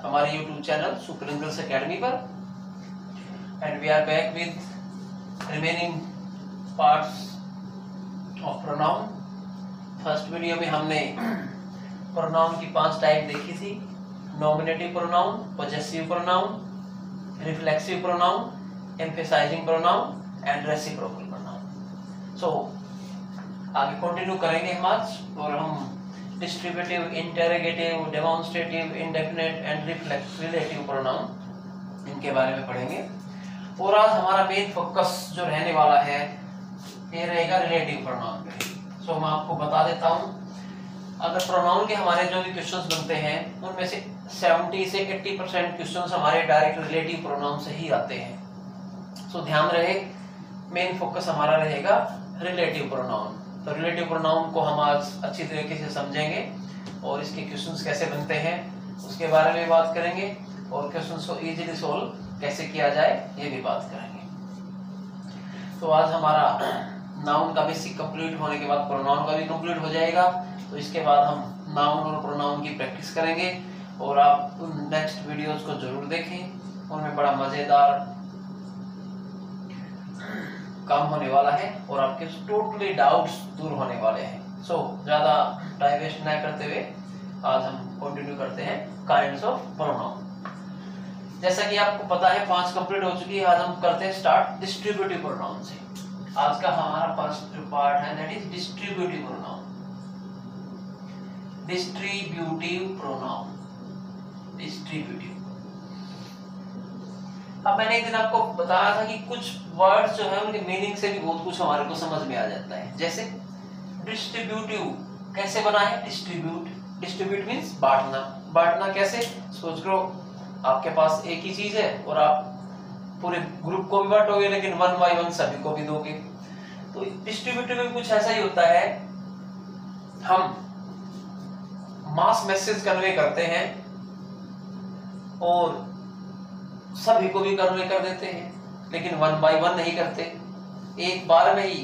हमारे YouTube channel super English academy पर। And we are back with remaining parts of pronoun. First video में हमने pronoun की 5 type देखी थी: nominative pronoun, possessive pronoun, reflexive pronoun, emphasizing pronoun and reciprocal pronoun. So आगे continue करेंगे हम आज, और हम distributive, interrogative, demonstrative, indefinite and relative pronoun इनके बारे में पढ़ेंगे। और आज हमारा मेन फोकस जो रहने वाला है ये रहेगा रिलेटिव प्रोनाउन पे। सो मैं आपको बता देता हूँ, अगर प्रोनाउन के हमारे जो भी क्वेश्चंस बनते हैं उनमें से 70 से 80% क्वेश्चंस हमारे डायरेक्ट रिलेटिव प्रोनाउन से ही आते हैं। सो ध्यान रहे, मेन फोकस हमारा रहेगा रिलेटिव प्रोनाउन। तो रिलेटिव प्रोनाउन को हम आज अच्छी तरीके से समझेंगे और इसके क्वेश्चंस कैसे बनते हैं उसके बारे में बात करेंगे, और क्वेश्चंस को इजीली सोल्व कैसे किया जाए ये भी बात करेंगे। तो आज हमारा नाउन का बेसिक कंप्लीट होने के बाद प्रोनाउन का भी कंप्लीट हो जाएगा। तो इसके बाद हम नाउन और प्रोनाउन की प्रैक्टिस करेंगे, और आप उन नेक्स्ट वीडियोस को जरूर देखें, उनमें बड़ा मजेदार काम होने वाला है और आपके टोटली डाउट्स दूर होने वाले हैं। सो ज्यादा टाइम वेस्ट न करते हुए आज हम कंटिन्यू करते हैं काइंड्स ऑफ प्रोनाउन। जैसा कि आपको पता है 5 कंप्लीट हो चुकी है, आज हम करते हैं स्टार्ट डिस्ट्रीब्यूटिव प्रोनाउन से। आज का हमारा फर्स्ट पार्ट है that is distributive pronoun. Distributive pronoun, distributive. अब मैंने एक दिन आपको बताया था कि कुछ वर्ड्स जो है उनके मीनिंग से भी बहुत कुछ हमारे को समझ में आ जाता है। जैसे डिस्ट्रीब्यूटिव कैसे बना है? डिस्ट्रीब्यूट मींस बांटना। बांटना कैसे? सोच करो आपके पास एक ही चीज है और आप पूरे ग्रुप को भी बांटोगे, लेकिन 1 by 1 सभी को भी दोगे। तो डिस्ट्रीब्यूटिव में कुछ ऐसा ही होता है, हम मास मैसेज कन्वे करते हैं और सभी को भी कन्वे कर देते हैं, लेकिन 1 by 1 नहीं करते। एक बार में ही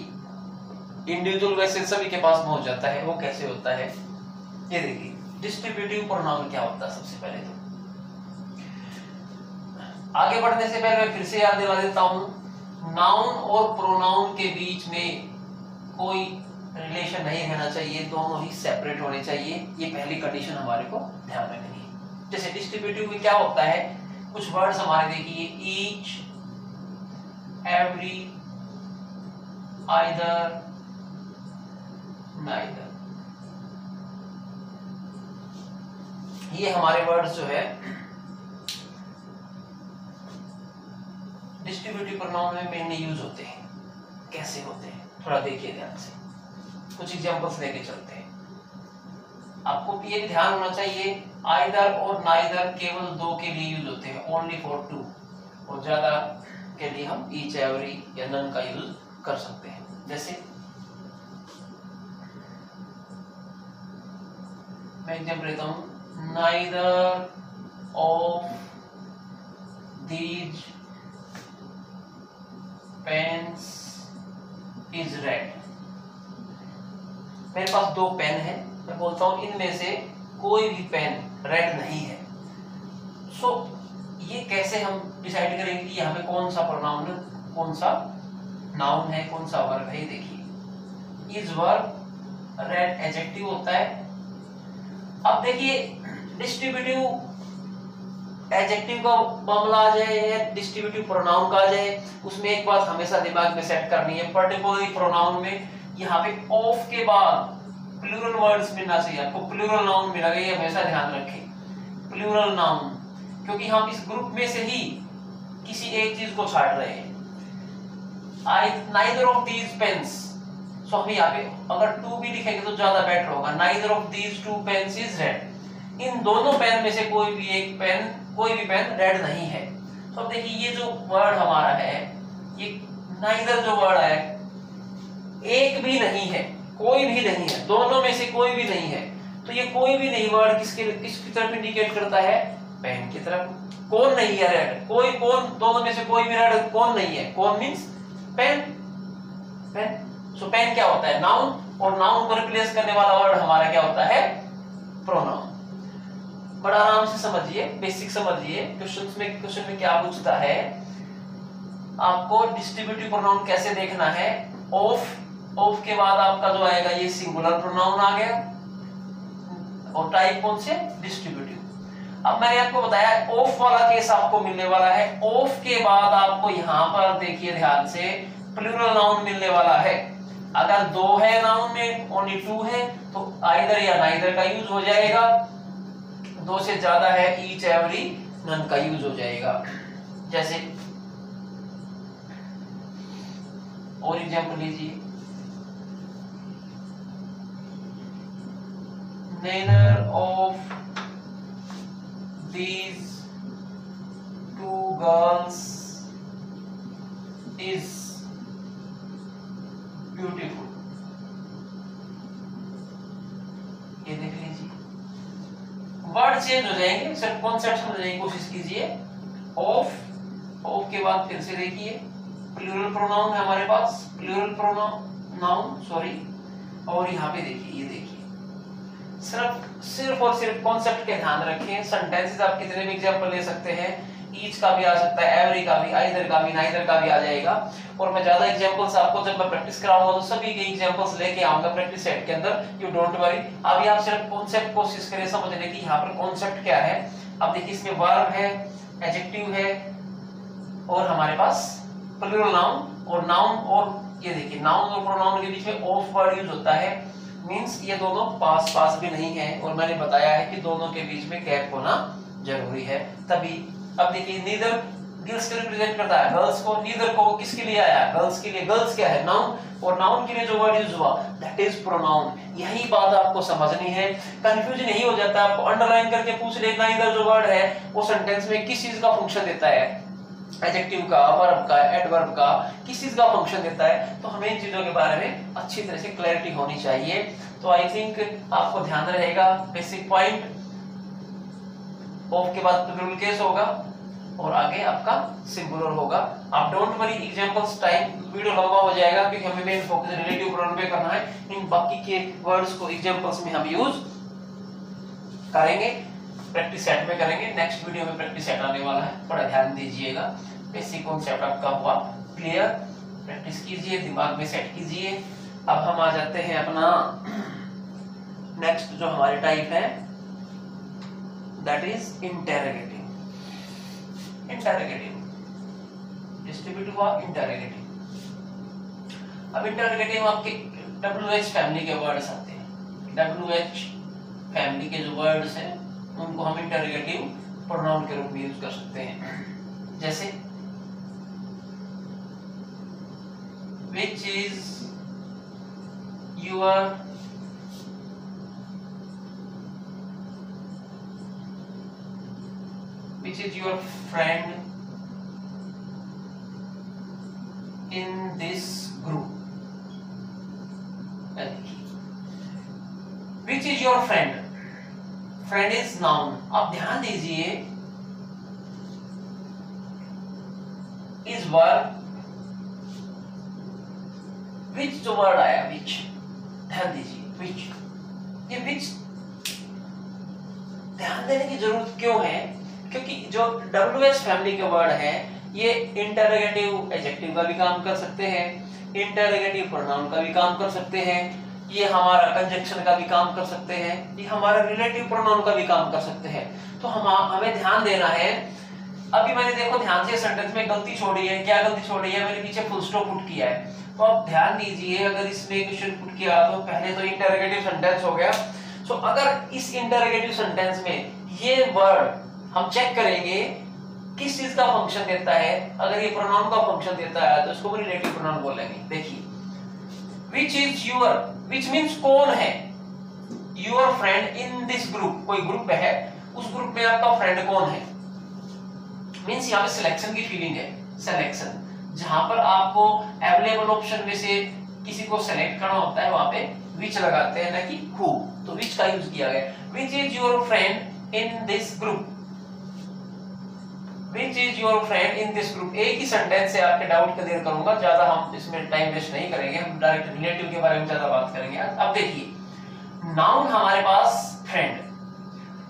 इंडिविजुअल मैसेज सभी के पास पहुंच जाता है। वो कैसे होता है ये देखिए। डिस्ट्रीब्यूटिव प्रोनाउन क्या होता है? सबसे पहले तो आगे बढ़ने से पहले मैं फिर से याद दिला देता हूं, नाउन और प्रोनाउन के बीच में कोई रिलेशन नहीं रहना चाहिए, दोनों ही सेपरेट होने चाहिए। ये पहली कंडीशन हमारे को ध्यान रखनी है। जैसे डिस्ट्रीब्यूटिव में क्या होता है, कुछ वर्ड्स हमारे देखिए, ईच, एवरी, आइदर, नाइदर, ये हमारे वर्ड्स जो है डिस्ट्रीब्यूटिव प्रोनाउन में मेनली यूज होते हैं। कैसे होते हैं थोड़ा देखिए ध्यान से, कुछ एग्जांपल्स लेके चलते हैं। आपको ये भी ध्यान होना चाहिए, आइदर और नाइदर केवल 2 के लिए यूज होते हैं, ओनली फॉर 2, और ज्यादा के लिए हम ईच, एवरी या नन का यूज कर सकते हैं। जैसे मैं एग्जांपल लेता हूं, neither of these pens is red. मेरे पास 2 पेन है, मैं बोलता हूं इनमें से कोई भी पेन रेड नहीं है। सो ये कैसे हम डिसाइड करेंगे कि यहाँ पे कौन सा प्रोनाउन, कौन सा नाउन है, कौन सा वर्ब है? देखिए, इज वर्ब, रेड एडजेक्टिव होता है। अब देखिए, डिस्ट्रीब्यूटिव एडजेक्टिव का मामला आ जाए या डिस्ट्रीब्यूटिव प्रोनाउन का आ जाए, उसमें एक बात हमेशा दिमाग में सेट करनी है, पर्टिकुलरली प्रोनाउन में यहाँ पे ऑफ के बाद प्लूरल वर्ड्स मिलना चाहिए। आपको प्लूरल नाउन मिलेगा, ये हमेशा ध्यान रखें, प्लूरल नाउन, क्योंकि हम इस ग्रुप में से ही किसी एक चीज को छाट रहे हैं। नाइदर ऑफ दीज पेन्स, सो हम यहाँ पे अगर 2 भी लिखेंगे तो ज्यादा बेटर होगा। Neither of these 2 pens is red. इन दोनों पेन में से कोई भी पेन रेड नहीं है। तो अब देखिए, ये जो वर्ड हमारा है, ये नाइदर जो वर्ड है, एक भी नहीं है, कोई भी नहीं है, दोनों में से कोई भी नहीं है। तो ये कोई भी नहीं वर्ड किसकी तरफ इंडिकेट करता है? पेन की तरफ। कौन नहीं है रेड? कोई, कौन, दोनों में से कोई भी रेड कौन नहीं है? कौन मींस पेन, पेन। सो पेन क्या होता है? नाउन, और नाउन को रिप्लेस करने वाला वर्ड हमारा क्या होता है? प्रोनाउन। बड़ा आराम से समझिए, बेसिक समझिए। क्वेश्चन में क्या पूछता है, आपको डिस्ट्रीब्यूटिव प्रोनाउन कैसे देखना है। ऑफ के बाद आपका जो आएगा ये सिंगुलर प्रोनाउन आ गया, और टाइप कौन से, डिस्ट्रीब्यूटिव। अब मैंने आपको बताया ऑफ वाला केस आपको मिलने वाला है। ऑफ के बाद आपको यहां पर देखिए ध्यान से प्लूरल नाउन मिलने वाला है। अगर दो है नाउन में, ओनली टू है, तो आइदर या नाइदर का यूज हो जाएगा। दो से ज्यादा है, ईच, एवरी, नन का यूज हो जाएगा। जैसे और एग्जांपल लीजिए, neither of these two girls is beautiful। ये देख लीजिए, वर्ड चेंज हो जाएंगे, सिर्फ कॉन्सेप्ट समझने की कोशिश कीजिए। ऑफ के बाद फिर से देखिए प्लूरल प्रोनाउन है हमारे पास, प्लूरल प्रोनाउन सॉरी, और यहाँ पे देखिए, ये देखिए, सिर्फ और सिर्फ कॉन्सेप्ट के ध्यान रखें। सेंटेंसेस आप कितने भी एग्जांपल ले सकते हैं, ईच का भी आ सकता है, एवरी का भी, आइदर का भी, नाइदर का भी आ जाएगा। और मैं ज्यादा एग्जांपल्स आपको जब मैं प्रैक्टिस कराऊंगा तो सभी के एग्जांपल्स लेके आऊंगा प्रैक्टिस सेट के अंदर, यू डोंट वरी। अभी आप सिर्फ कॉन्सेप्ट कोशिश करें समझने की, यहाँ पर कॉन्सेप्ट क्या है। अब देखिए इसमें वर्ब है, एडजेक्टिव है, और हमारे पास प्लूरल नाउन और नाउन, और ये देखिए नाउन और प्रोनाउन के बीच में ऑफ वर्ड यूज होता है। मींस ये दोनों पास भी नहीं है, और मैंने बताया है कि दोनों के बीच में गैप होना जरूरी है तभी। अब देखिए नीदर गर्ल्स को रिप्रेजेंट करता है, गर्ल्स को, नीदर को किसके लिए आया, गर्ल्स के लिए। गर्ल्स क्या है, नाउन, और नाउन के लिए जो वर्ड यूज हुआ दैट इज प्रोनाउन। यही बात आपको समझनी है, कंफ्यूज नहीं हो जाता। आपको अंडरलाइन करके पूछ लेना इधर जो वर्ड है वो सेंटेंस में किस चीज का फंक्शन देता है, एडजेक्टिव का, वर्ब का, एडवर्ब का, किस चीज का फंक्शन देता है। तो हमें इन चीजों के बारे में अच्छी तरह से क्लैरिटी होनी चाहिए। तो आई थिंक आपको ध्यान रहेगा बेसिक पॉइंट। ऑफ के बाद प्लूरल केस होगा और आगे आपका सिंगुलर होगा। आप don't worry, examples time video लंबा हो जाएगा क्योंकि हमें मेन फोकस रिलेटिव प्रोनाउन पे करना है। इन बाकी के वर्ड्स को एग्जांपल्स में हम यूज करेंगे, प्रैक्टिस सेट में करेंगे। नेक्स्ट वीडियो में प्रैक्टिस सेट आने वाला है, थोड़ा ध्यान दीजिएगा। बेसिक कॉन्सेप्ट आपका हुआ क्लियर, प्रैक्टिस कीजिए, दिमाग में सेट कीजिए। अब हम आ जाते हैं अपना नेक्स्ट जो हमारी टाइप है, that is interrogative. Interrogative distributive हुआ इंटेरोगेटिव। अब इंटेरोगेटिव आपके WH फैमिली के वर्ड्स आते हैं। WH फैमिली के जो वर्ड्स हैं उनको हम इंटेरोगेटिव प्रोनाउन के रूप में यूज कर सकते हैं। जैसे which is your friend in this group। which is your friend, friend is noun। आप ध्यान दीजिए, is verb, which जो वर्ड आया which, ध्यान दीजिए which, ये which ध्यान देने की जरूरत क्यों है, क्योंकि जो WH फैमिली के वर्ड है ये इंटरोगेटिव एडजेक्टिव का भी काम कर सकते हैं, इंटरोगेटिव प्रोनाउन का भी काम कर सकते हैं, ये हमारा कंजंक्शन का भी काम कर सकते हैं, ये हमारा रिलेटिव प्रोनाउन का भी काम कर सकते हैं। तो हमें ध्यान देना है। अभी मैंने देखो ध्यान से सेंटेंस में गलती छोड़ी है। क्या गलती छोड़ी है, मैंने पीछे फुल स्टॉप पुट किया है। तो आप ध्यान दीजिए, अगर इसमें क्वेश्चन पुट किया तो पहले तो इंटरोगेटिव सेंटेंस हो गया। सो अगर इस इंटरोगेटिव सेंटेंस में ये वर्ड हम चेक करेंगे किस चीज का फंक्शन देता है। अगर ये प्रोनाउन का फंक्शन देता है तो इसको रिलेटिव प्रोनाउन बोलेंगे। देखिए which is your, which means कौन है, your friend in this group, कोई ग्रुप है, उस ग्रुप में आपका फ्रेंड कौन है। मींस यहाँ पे सिलेक्शन की फीलिंग है, सिलेक्शन, जहां पर आपको अवेलेबल ऑप्शन में से किसी को सेलेक्ट करना होता है वहां पे which लगाते हैं ना कि who, तो which का यूज किया गया। which is your friend in this group, which is your friend in this group। एक ही सेंटेंस से आपके डाउट क्लियर करूंगा, ज्यादा हम इसमें टाइम वेस्ट नहीं करेंगे, हम डायरेक्ट रिलेटिव के बारे में ज्यादा बात करेंगे। अब देखिए नाउन हमारे पास फ्रेंड,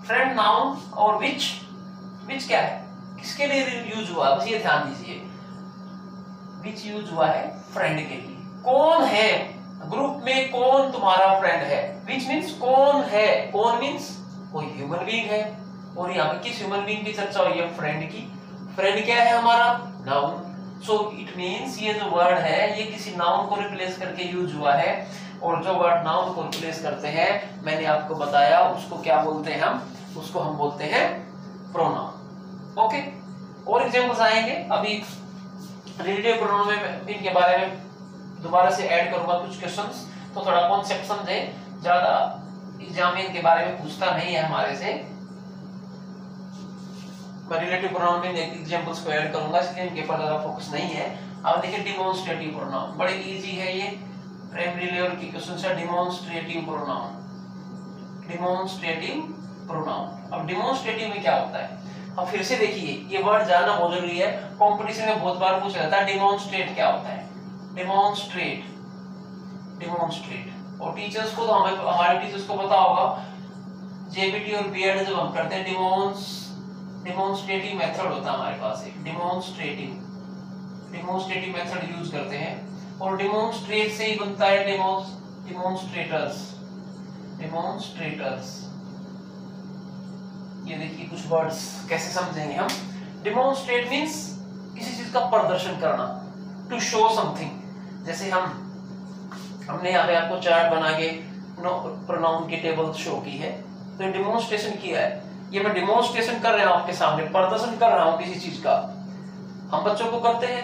फ्रेंड नाउन और विच क्या है, किसके लिए यूज हुआ, बस ये ध्यान दीजिए, विच यूज हुआ है फ्रेंड के लिए। कौन है ग्रुप में, कौन तुम्हारा फ्रेंड है, विच मीन्स कौन है, कौन मीन्स कोई ह्यूमन बीइंग है, और यहाँ पे किस ह्यूमन बीइंग की चर्चा हुई है, फ्रेंड की। फ्रेंड क्या है हमारा, नाउन। सो इट मीन्स ये जो वर्ड है ये किसी नाउन को रिप्लेस करके यूज हुआ है, और जो वर्ड नाउन को रिप्लेस करते हैं मैंने आपको बताया उसको क्या बोलते हैं, हम उसको हम बोलते हैं प्रोनाउन। ओके, और एग्जांपल्स आएंगे। अभी रिलेटिव प्रोनाउन में इनके बारे में दोबारा से ऐड करूंगा कुछ क्वेश्चंस, तो थोड़ा कॉन्सेप्ट समझे, ज्यादा एग्जाम में इनके बारे में पूछता नहीं है हमारे से। मैं रिलेटिव प्रोनाउन में एग्जांपल्स को ऐड करूंगा, इसलिए इनके ऊपर ज्यादा फोकस नहीं है। अब देखिए डिमॉन्स्ट्रेटिव प्रोनाउन, बड़े इजी है ये, प्राइमरी लेवल की क्वेश्चन है। Demonstrative pronoun, demonstrative pronoun. अब डिमॉन्स्ट्रेटिव में क्या होता है, अब फिर से देखिए ये वर्ड जानना बहुत जरूरी है, कंपटीशन में बहुत बार पूछा जाता है डिमॉन्स्ट्रेट क्या होता है, डिमॉन्स्ट्रेट, डिमॉन्स्ट्रेट। और टीचर्स को तो हमारे टीचर्स को पता होगा, जेबीटी और बीएड जब हम करते हैं डिमॉन्स्ट्रेटिव मेथड होता है हमारे पास एक, डिमॉन्स्ट्रेटिव मेथड यूज करते हैं, और डिमॉन्स्ट्रेट से ही बनता है डिमॉन्स्ट्रेटर्स, डिमॉन्स्ट्रेटर्स। ये देखिए कुछ वर्ड्स कैसे समझेंगे हम। डिमॉन्स्ट्रेट मींस किसी चीज का प्रदर्शन करना, टू शो समथिंग। जैसे हमने यहाँ पे आपको चार्ट बना के प्रोनाउन की टेबल शो की है, तो डिमॉन्स्ट्रेशन किया है, ये मैं डिमॉन्स्ट्रेशन कर रहा हूँ आपके सामने, प्रदर्शन कर रहा हूँ किसी चीज का। हम बच्चों को करते हैं,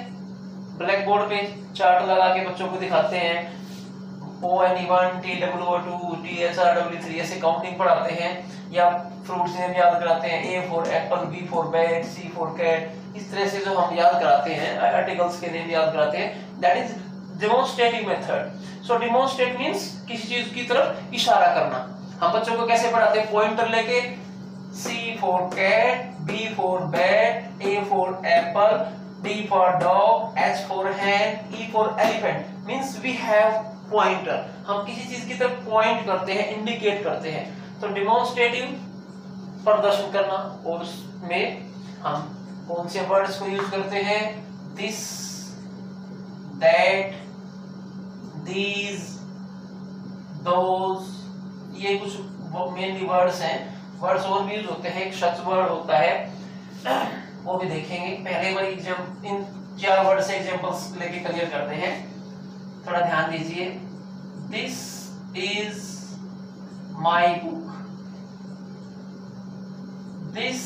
ब्लैक बोर्ड पे चार्ट लगा के बच्चों को दिखाते हैं, ONE1 TWO2 TSRW3 ऐसे काउंटिंग पढ़ाते हैं, या फ्रूट्स नेम याद कराते हैं, A for apple, B for bat, C for cat, इस तरह से जो हम याद कराते हैं, आर्टिकल्स के नेम याद कराते हैं, that is demonstrative method. So demonstrate means किसी चीज की तरफ इशारा करना। हम बच्चों को कैसे पढ़ाते हैं, पॉइंटर लेके C for cat, B for bat, A for apple, D for dog, H for hand, E for elephant. Means we have pointer, हम किसी चीज की तरफ पॉइंट करते हैं, इंडिकेट करते हैं। तो डेमोन्स्ट्रेटिव प्रदर्शन करना, और उसमें हम कौन से वर्ड्स को यूज करते हैं, दिस, दैट, दीज, दोज, ये कुछ मेनली वर्ड्स हैं। वर्ड्स और भी यूज होते हैं, एक शब्द वर्ड होता है वो भी देखेंगे। पहले वाली इन 4 वर्ड से एग्जांपल्स लेके क्लियर करते हैं, थोड़ा ध्यान दीजिए। This is my book, this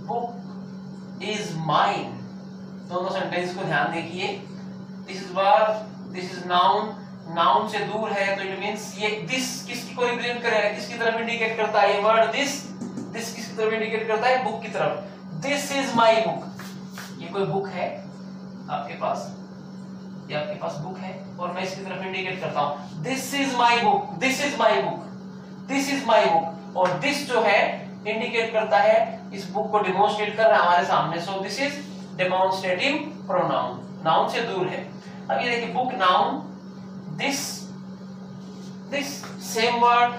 book is mine. दोनों सेंटेंस को ध्यान देखिए। This is verb, this is noun, noun से दूर है तो इट मींस ये दिस किसकी को रिप्रेजेंट करेगा, किसकी तरफ इंडिकेट करता है ये वर्ड दिस, दिस किसकी तरफ इंडिकेट करता है, बुक की तरफ। दिस इज माई बुक, ये कोई बुक है आपके पास, ये आपके पास बुक है और मैं इसकी तरफ इंडिकेट करता हूं, this is my book, this is my book, this is my book. और दिस जो है इंडिकेट करता है, इस बुक को डेमोन्स्ट्रेट कर रहा है हमारे सामने। So this is demonstrative pronoun, noun से दूर है। अब ये देखिए book, noun, this, this same word,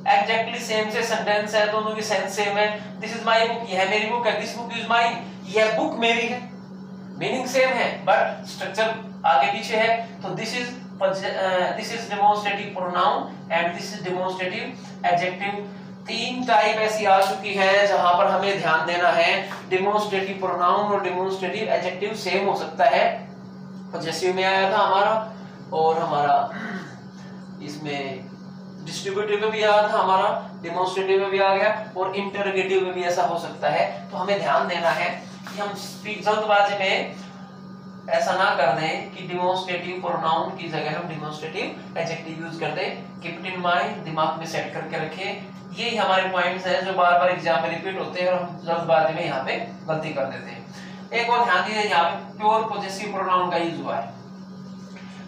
exactly same से सेंटेंस है, दोनों की सेंस सेम है। दिस इज माई बुक, यह मेरी बुक है, दिस बुक इज माइन, यह बुक मेरी है। मीनिंग सेम है बट स्ट्रक्चर आगे पीछे है। तो this is demonstrative pronoun and this is demonstrative adjective. 3 type ऐसी आ चुकी है जहां पर हमें ध्यान देना है। डेमोन्स्ट्रेटिव प्रोनाउन और डेमोन्स्ट्रेटिव एडजेक्टिव सेम हो सकता है, पजेसिव में आया था हमारा, और हमारा इसमें डिस्ट्रीब्यूटिव में भी आया था हमारा, डेमोन्स्ट्रेटिव में भी आ गया, और इंटरोगेटिव में भी ऐसा हो सकता है। तो हमें ध्यान देना है कि हम जल्दबाजी में ऐसा ना कर दें कि डेमोन्स्ट्रेटिव प्रोनाउन की जगह हम डेमोन्स्ट्रेटिव एडजेक्टिव यूज कर दें। कीप इट इन माइंड, दिमाग में सेट करके रखें। यही हमारे पॉइंट्स हैं जो बार बार एग्जाम में रिपीट होते हैं और हम जल्दबाजी में यहाँ पे गलती कर देते हैं। एक और ध्यान दीजिए, यहाँ पे प्योर पॉजेसिव प्रोनाउन का यूज हुआ है।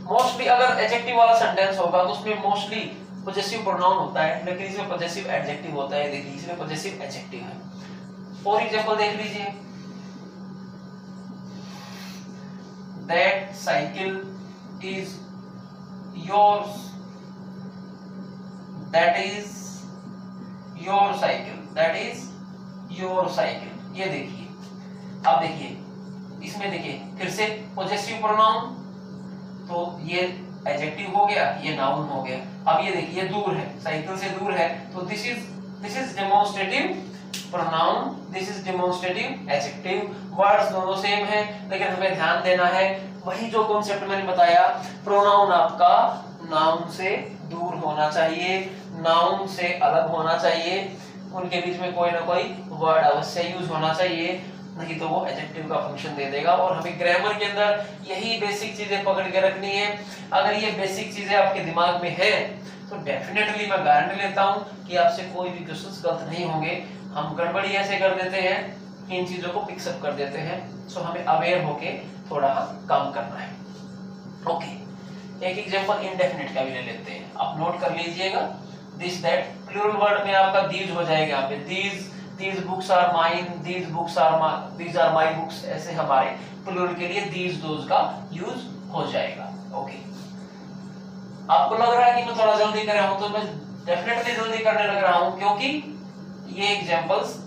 मोस्टली अगर एडजेक्टिव वाला सेंटेंस होगा तो उसमें मोस्टली पॉजेसिव प्रोनाउन होता है, लेकिन इसमें पॉजेसिव एडजेक्टिव होता है। देखिए इसमें पॉजेसिव एडजेक्टिव है। और एग्जांपल देख लीजिए, that cycle is yours, that is your cycle, that is your cycle. ये देखिए, अब देखिए इसमें देखिए फिर से पॉजेसिव प्रोनाउन, तो ये एडजेक्टिव हो गया, ये नाउन हो गया। अब ये देखिए दूर है, साइकिल से दूर है, तो this is demonstrative pronoun, this is demonstrative adjective. Words दोनों सेम है, लेकिन हमें ध्यान देना है वही जो कॉन्सेप्ट मैंने बताया, प्रोनाउन आपका नाउन से दूर होना चाहिए, नाउन से अलग होना चाहिए, उनके बीच में कोई ना कोई वर्ड अवश्य यूज होना चाहिए, नहीं तो वो एडजेक्टिव का फंक्शन दे देगा। और हमें ग्रामर के अंदर यही बेसिक चीजें पकड़ के रखनी है। अगर ये बेसिक चीजें आपके दिमाग में है तो डेफिनेटली मैं गारंटी लेता हूं कि आपसे कोई भी क्वेश्चंस गलत नहीं होंगे। हम गड़बड़ी ऐसे कर देते हैं, इन चीजों को पिक्सअप कर देते हैं, सो हमें अवेयर होके थोड़ा काम करना है। ओके, एक एग्जांपल इनडेफिनिट का भी ले लेते हैं, आप नोट कर लीजिएगा। दिस दैट प्लूरल वर्ड में आपका दीज हो जाएगा, यहाँ पे these books are mine, these are my books, ऐसे हमारे प्लूरल के लिए दीज दोज का यूज हो जाएगा। ओके, आपको लग रहा है कि मैं थोड़ा जल्दी कर रहा हूं, तो मैं डेफिनेटली जल्दी करने लग रहा हूं, क्योंकि ये एग्जांपल्स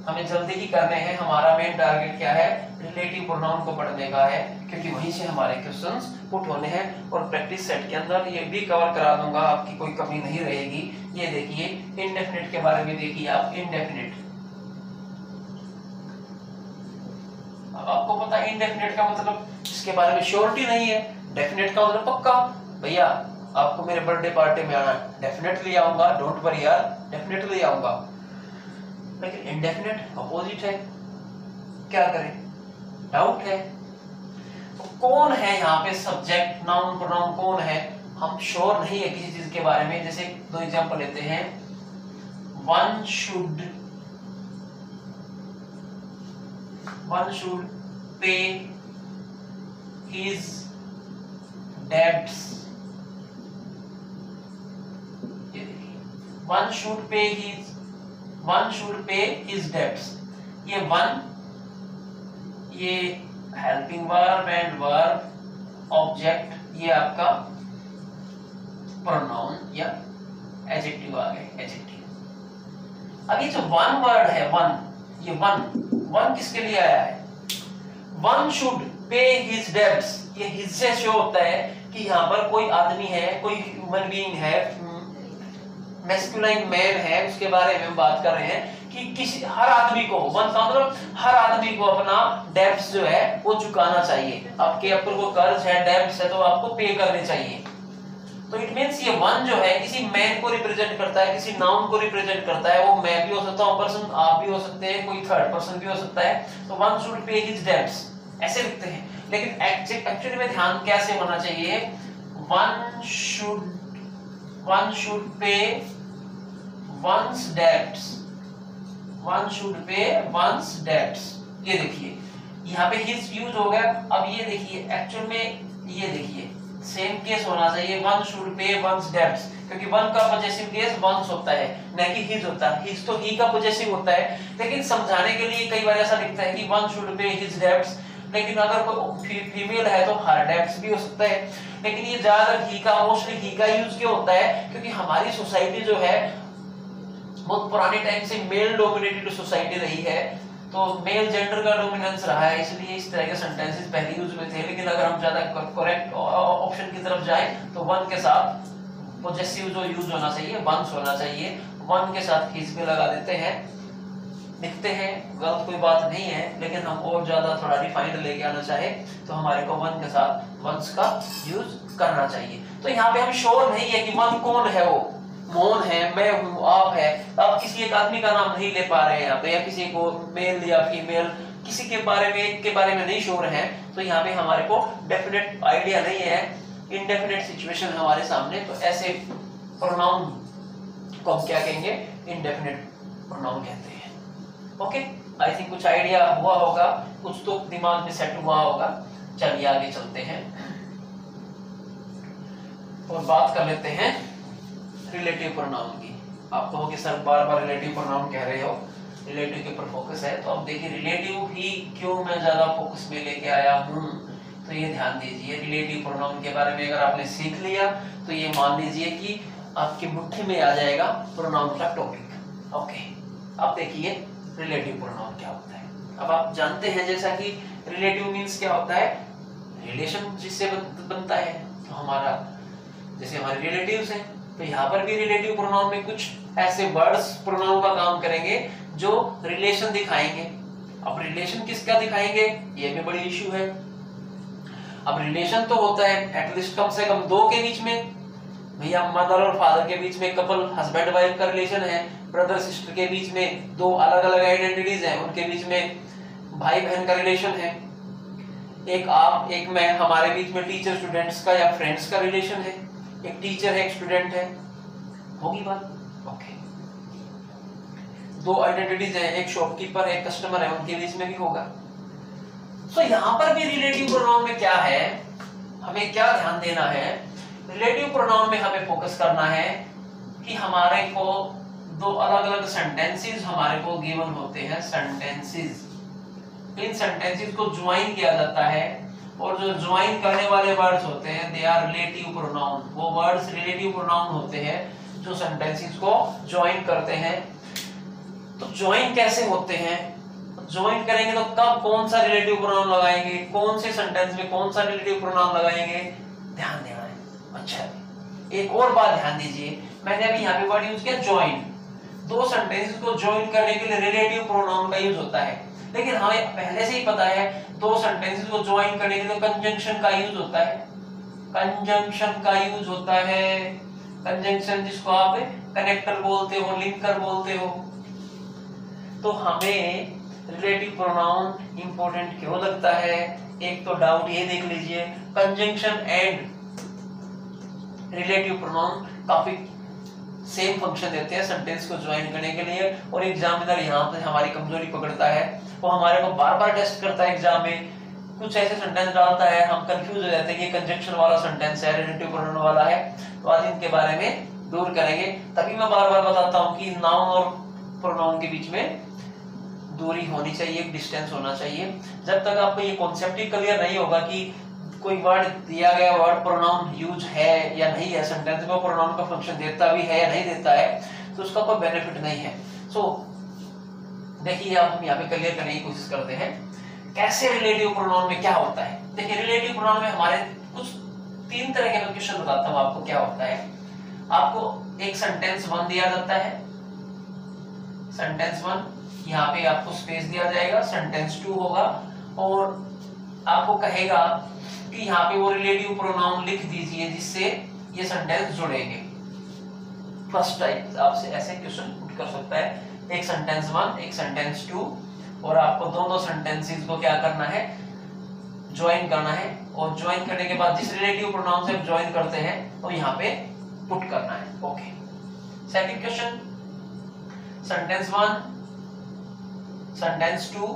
हमें जल्दी ही करने हैं। हमारा मेन टारगेट क्या है, रिलेटिव प्रोनाउन को पढ़ने का है, क्योंकि वहीं से हमारे क्वेश्चंस पुट होने हैं। और प्रैक्टिस सेट के अंदर ये भी कवर करा दूंगा, आपकी कोई कमी नहीं रहेगी। ये देखिए इंडेफिनिट के बारे में देखिए आप, इंडेफिनिट, अब आपको पता है इंडेफिनिट का मतलब, इसके बारे में श्योरिटी नहीं है। डेफिनेट का मतलब पक्का, भैया आपको मेरे बर्थडे पार्टी में आना, डेफिनेटली आऊंगा, डोंट वरी यार, डेफिनेटली आऊंगा। लेकिन इंडेफिनिट अपोजिट है, क्या करें, डाउट है। तो कौन है यहाँ पे सब्जेक्ट, नाउन, प्रोनाउन कौन है, हम श्योर नहीं है किसी चीज के बारे में। जैसे दो एग्जांपल लेते हैं, वन शुड पे हिज डेब्ट्स, ये देखिए, वन शुड पे हिज डेब्ट्स। ये वन, ये helping verb and verb, object, ये आपका प्रोनाउन या एडजेक्टिव आ गए, एडजेक्टिव। अब ये जो वन वर्ड है, वन, ये वन किसके लिए आया है, वन शुड पे हिज डेब्ट्स। ये हिज से शो होता है कि यहाँ पर कोई आदमी है, कोई ह्यूमन बीइंग है, मैस्कुलाइन मैन है, उसके बारे में हम बात कर रहे हैं कि किसी, हर आदमी को, वन का मतलब हर आदमी को अपना डेब्ट्स जो है वो चुकाना चाहिए। आपके ऊपर को कर्ज है, डेब्ट्स है, तो आपको पे करने चाहिए। तो इट मींस ये वन जो है किसी मैन को रिप्रेजेंट करता है, किसी नाउन को रिप्रेजेंट करता है। वो मैं भी हो सकता हूँ पर्सन, आप भी हो सकते हैं, कोई थर्ड पर्सन भी हो सकता है। तो वन शुड पे हिज डेब्ट्स ऐसे लिखते हैं, लेकिन एक्चुअली में ध्यान कैसे होना चाहिए, one should pay one's debts, one should pay one's debts. ये देखिए यहाँ पे हिज यूज हो गया। अब ये देखिए एक्चुअल में, ये देखिए सेम केस होना चाहिए, one should pay one's debts, क्योंकि वन का पॉजेसिव केस वंस होता है, न कि हिज होता है। हिज तो ही का पॉजेसिव होता है, लेकिन समझाने के लिए कई बार ऐसा लिखता है कि वन शुड पे हिज डेब्ट्स, लेकिन अगर कोई फीमेल है तो हर डेब्ट्स भी हो सकता है। लेकिन ये ज्यादातर ही का, मोस्टली ही का यूज क्यों होता है, क्योंकि हमारी सोसाइटी जो है बहुत पुराने टाइम से मेल डोमिनेटेड सोसाइटी रही है, तो मेल जेंडर का डोमिनेंस रहा है, इसलिए इस तरह के सेंटेंसेस पहले यूज में थे। लेकिन अगर हम ज्यादा करेक्ट ऑप्शन की तरफ जाएं तो वन के साथ पॉजेसिव जो यूज होना चाहिए वंस होना चाहिए, वन के साथ हिज भी लगा देते हैं, लिखते हैं, गलत कोई बात नहीं है। लेकिन हम और ज्यादा थोड़ा रिफाइंड लेके आना चाहे तो हमारे को वन के साथ वंस का यूज करना चाहिए। तो यहाँ पे हम श्योर नहीं है कि वन कौन है, वो मोहन है, मैं हूँ, आप है। आप किसी एक आदमी का नाम नहीं ले पा रहे हैं यहाँ पे, या किसी को मेल या फीमेल किसी के बारे में नहीं श्योर है, तो यहाँ पे हमारे को डेफिनेट आइडिया नहीं है, इनडेफिनेट सिचुएशन हमारे सामने, तो ऐसे प्रोनाउन को हम क्या कहेंगे, इनडेफिनेट प्रोनाउन कहते हैं। ओके, आई थिंक कुछ आइडिया हुआ होगा, कुछ तो दिमाग में सेट हुआ होगा। चलिए आगे चलते हैं और बात कर लेते हैं रिलेटिव प्रोनाउन की। आप कहोगे सर बार बार रिलेटिव प्रोनाउन कह रहे हो, रिलेटिव के ऊपर फोकस है, तो अब देखिए रिलेटिव ही क्यों मैं ज्यादा फोकस में लेके आया हूँ, तो ये ध्यान दीजिए। रिलेटिव प्रोनाउन के बारे में अगर आपने सीख लिया तो ये मान लीजिए कि आपकी मुट्ठी में आ जाएगा प्रोनाउन का टॉपिक। ओके, अब देखिए रिलेटिव प्रोनाउन क्या होता है। अब आप जानते हैं जैसा कि रिलेटिव मींस क्या होता है, रिलेशन जिससे बनता है। तो हमारा जैसे हमारे रिलेटिव्स हैं, तो यहाँ पर भी रिलेटिव प्रोनाउन में कुछ ऐसे वर्ड्स प्रोनाउन का काम करेंगे जो रिलेशन दिखाएंगे। अब रिलेशन किसका दिखाएंगे, ये भी बड़ी इश्यू है। अब रिलेशन तो होता है एटलीस्ट कम से कम दो के बीच में, भैया मदर और फादर के बीच में कपल हस्बैंड वाइफ का रिलेशन है, ब्रदर सिस्टर के बीच में दो अलग अलग आइडेंटिटीज हैं, उनके बीच में भाई बहन का रिलेशन है, एक आप एक मैं, हमारे बीच में टीचर स्टूडेंट्स का या फ्रेंड्स का रिलेशन है, एक टीचर है एक स्टूडेंट है, होगी बात। ओके, दो आइडेंटिटीज है, एक शॉपकीपर है एक कस्टमर है, उनके बीच में भी होगा। सो यहाँ पर भी रिलेटिव प्रोनाउन में क्या है, हमें क्या ध्यान देना है, रिलेटिव प्रोनाउन में हमें फोकस करना है कि हमारे को दो अलग अलग सेंटेंसेस हमारे को गिवन होते हैं, सेंटेंसेस, इन सेंटेंसेस को ज्वाइन किया जाता है और जो ज्वाइन करने वाले वर्ड्स होते हैं दे आर रिलेटिव प्रोनाउन, वो वर्ड्स रिलेटिव प्रोनाउन होते हैं जो सेंटेंसेस को ज्वाइन करते हैं। तो ज्वाइन कैसे होते हैं, ज्वाइन करेंगे तो कब कौन सा रिलेटिव प्रोनाउन लगाएंगे, कौन से सेंटेंस में कौन सा रिलेटिव प्रोनाउन लगाएंगे, ध्यान देना है। अच्छा, एक और बात ध्यान दीजिए, मैंने अभी यहाँ पे वर्ड यूज किया ज्वाइन, दो सेंटेंसेस को ज्वाइन करने के लिए रिलेटिव प्रोनाउन का यूज होता है, लेकिन हमें पहले से ही पता है दो सेंटेंसेस को ज्वाइन करने के लिए कंजंक्शन का यूज होता है, कंजंक्शन का यूज होता है, कंजंक्शन जिसको आप कनेक्टर बोलते हो, लिंकर बोलते हो। तो हमें रिलेटिव प्रोनाउन इंपॉर्टेंट क्यों लगता है, एक तो डाउट ये देख लीजिए, कंजंक्शन एंड रिलेटिव प्रोनाउन काफी सेम फंक्शन देते हैं सेंटेंस को ज्वाइन करने के लिए, और एग्जामिनर यहाँ पे हमारी कमजोरी पकड़ता है, वो हमारे को बार बार टेस्ट करता है एग्जाम में, कुछ ऐसे सेंटेंस डालता है हम कंफ्यूज हो जाते हैं कि कंजंक्शन वाला सेंटेंस है रिलेटिव प्रोनाउन वाला है। तो आज इनके बारे में दूर करेंगे, तभी मैं बार बार बताता हूँ कि नाउन और प्रोनाउन के बीच में दूरी होनी चाहिए, डिस्टेंस होना चाहिए। जब तक आपको ये कॉन्सेप्ट ही क्लियर नहीं होगा कि कोई वर्ड दिया गया वर्ड प्रोनाउन यूज है या नहीं है, सेंटेंस में प्रोनाउन का फंक्शन देता भी है या नहीं देता है, तो उसका कोई बेनिफिट नहीं है। सो देखिए, अब हम यहाँ पे क्लियर करने की कोशिश करते हैं कैसे रिलेटिव प्रोनाउन में क्या होता है। देखिए, रिलेटिव प्रोनाउन में हमारे कुछ तीन तरह के क्वेश्चन बताता हूँ आपको क्या होता है। आपको एक सेंटेंस वन दिया जाता है, सेंटेंस वन, यहाँ पे आपको स्पेस दिया जाएगा, सेंटेंस टू होगा, और आपको कहेगा कि यहाँ पे वो रिलेटिव प्रोनाउन लिख दीजिए जिससे ये सेंटेंस जुड़ेंगे। फर्स्ट टाइप आपसे ऐसे क्वेश्चन पुट कर सकता है, एक सेंटेंस वन एक सेंटेंस टू, और आपको दोनों सेंटेंसेस को क्या करना है, ज्वाइन करना है, और ज्वाइन करने के बाद जिस रिलेटिव प्रोनाउन से ज्वाइन करते हैं तो यहाँ पे पुट करना है। Okay, second question, sentence one sentence two,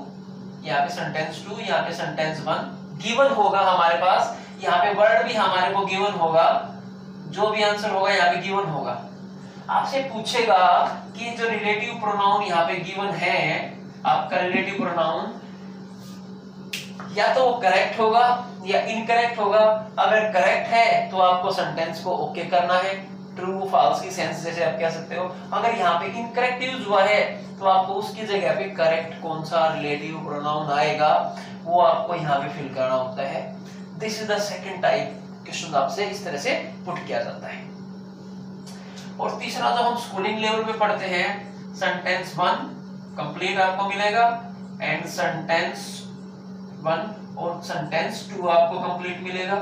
यहाँ पे सेंटेंस टू, यहाँ पे सेंटेंस वन गिवन होगा हमारे पास, यहाँ पे वर्ड भी हमारे को गिवन होगा, जो भी आंसर होगा यहाँ पे गिवन होगा। आपसे पूछेगा कि जो रिलेटिव प्रोनाउन यहाँ पे गिवन है, आपका रिलेटिव प्रोनाउन या तो वो करेक्ट होगा या इनकरेक्ट होगा। अगर करेक्ट है तो आपको सेंटेंस को ओके करना है, ट्रू फॉल्स की सेंस जैसे आप कह सकते हो। अगर यहाँ पे इनकरेक्ट यूज हुआ है तो आपको उसकी जगह पे करेक्ट कौन सा रिलेटिव प्रोनाउन आएगा वो आपको यहाँ पे फिल करना होता है। This is the second type question आपसे इस तरह से पुट किया जाता है। और तीसरा जो हम स्कूलिंग लेवल पे पढ़ते हैं, सेंटेंस वन कंप्लीट आपको मिलेगा, एंड सेंटेंस वन और सेंटेंस टू आपको कंप्लीट मिलेगा।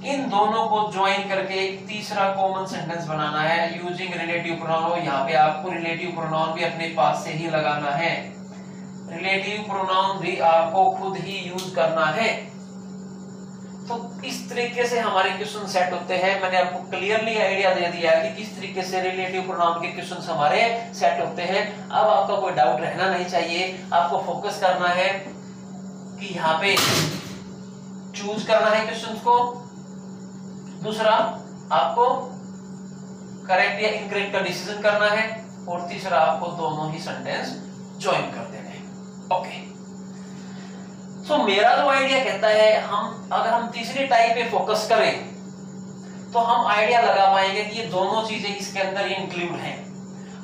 इन दोनों को ज्वाइन करके एक तीसरा कॉमन सेंटेंस बनाना है यूजिंग रिलेटिव प्रोनाउन। यहाँ पे आपको रिलेटिव प्रोनाउन भी अपने पास से ही लगाना है, रिलेटिव प्रोनाउन भी आपको खुद ही यूज करना है। तो इस तरीके से हमारे क्वेश्चन सेट होते हैं। मैंने आपको क्लियरली आइडिया दे दिया कि किस तरीके से रिलेटिव प्रोनाउन के क्वेश्चंस हमारे सेट होते हैं। अब आपका कोई डाउट रहना नहीं चाहिए, आपको फोकस करना है कि यहाँ पे चूज करना है क्वेश्चंस को, दूसरा आपको करेक्ट या इनकरेक्ट का डिसीजन करना है, और तीसरा आपको दोनों ही सेंटेंस ज्वाइन कर देने हैं। ओके, सो मेरा जो आइडिया कहता है, अगर हम तीसरी टाइप पे फोकस करें तो हम आइडिया लगा पाएंगे कि ये दोनों चीजें इसके अंदर इंक्लूड हैं।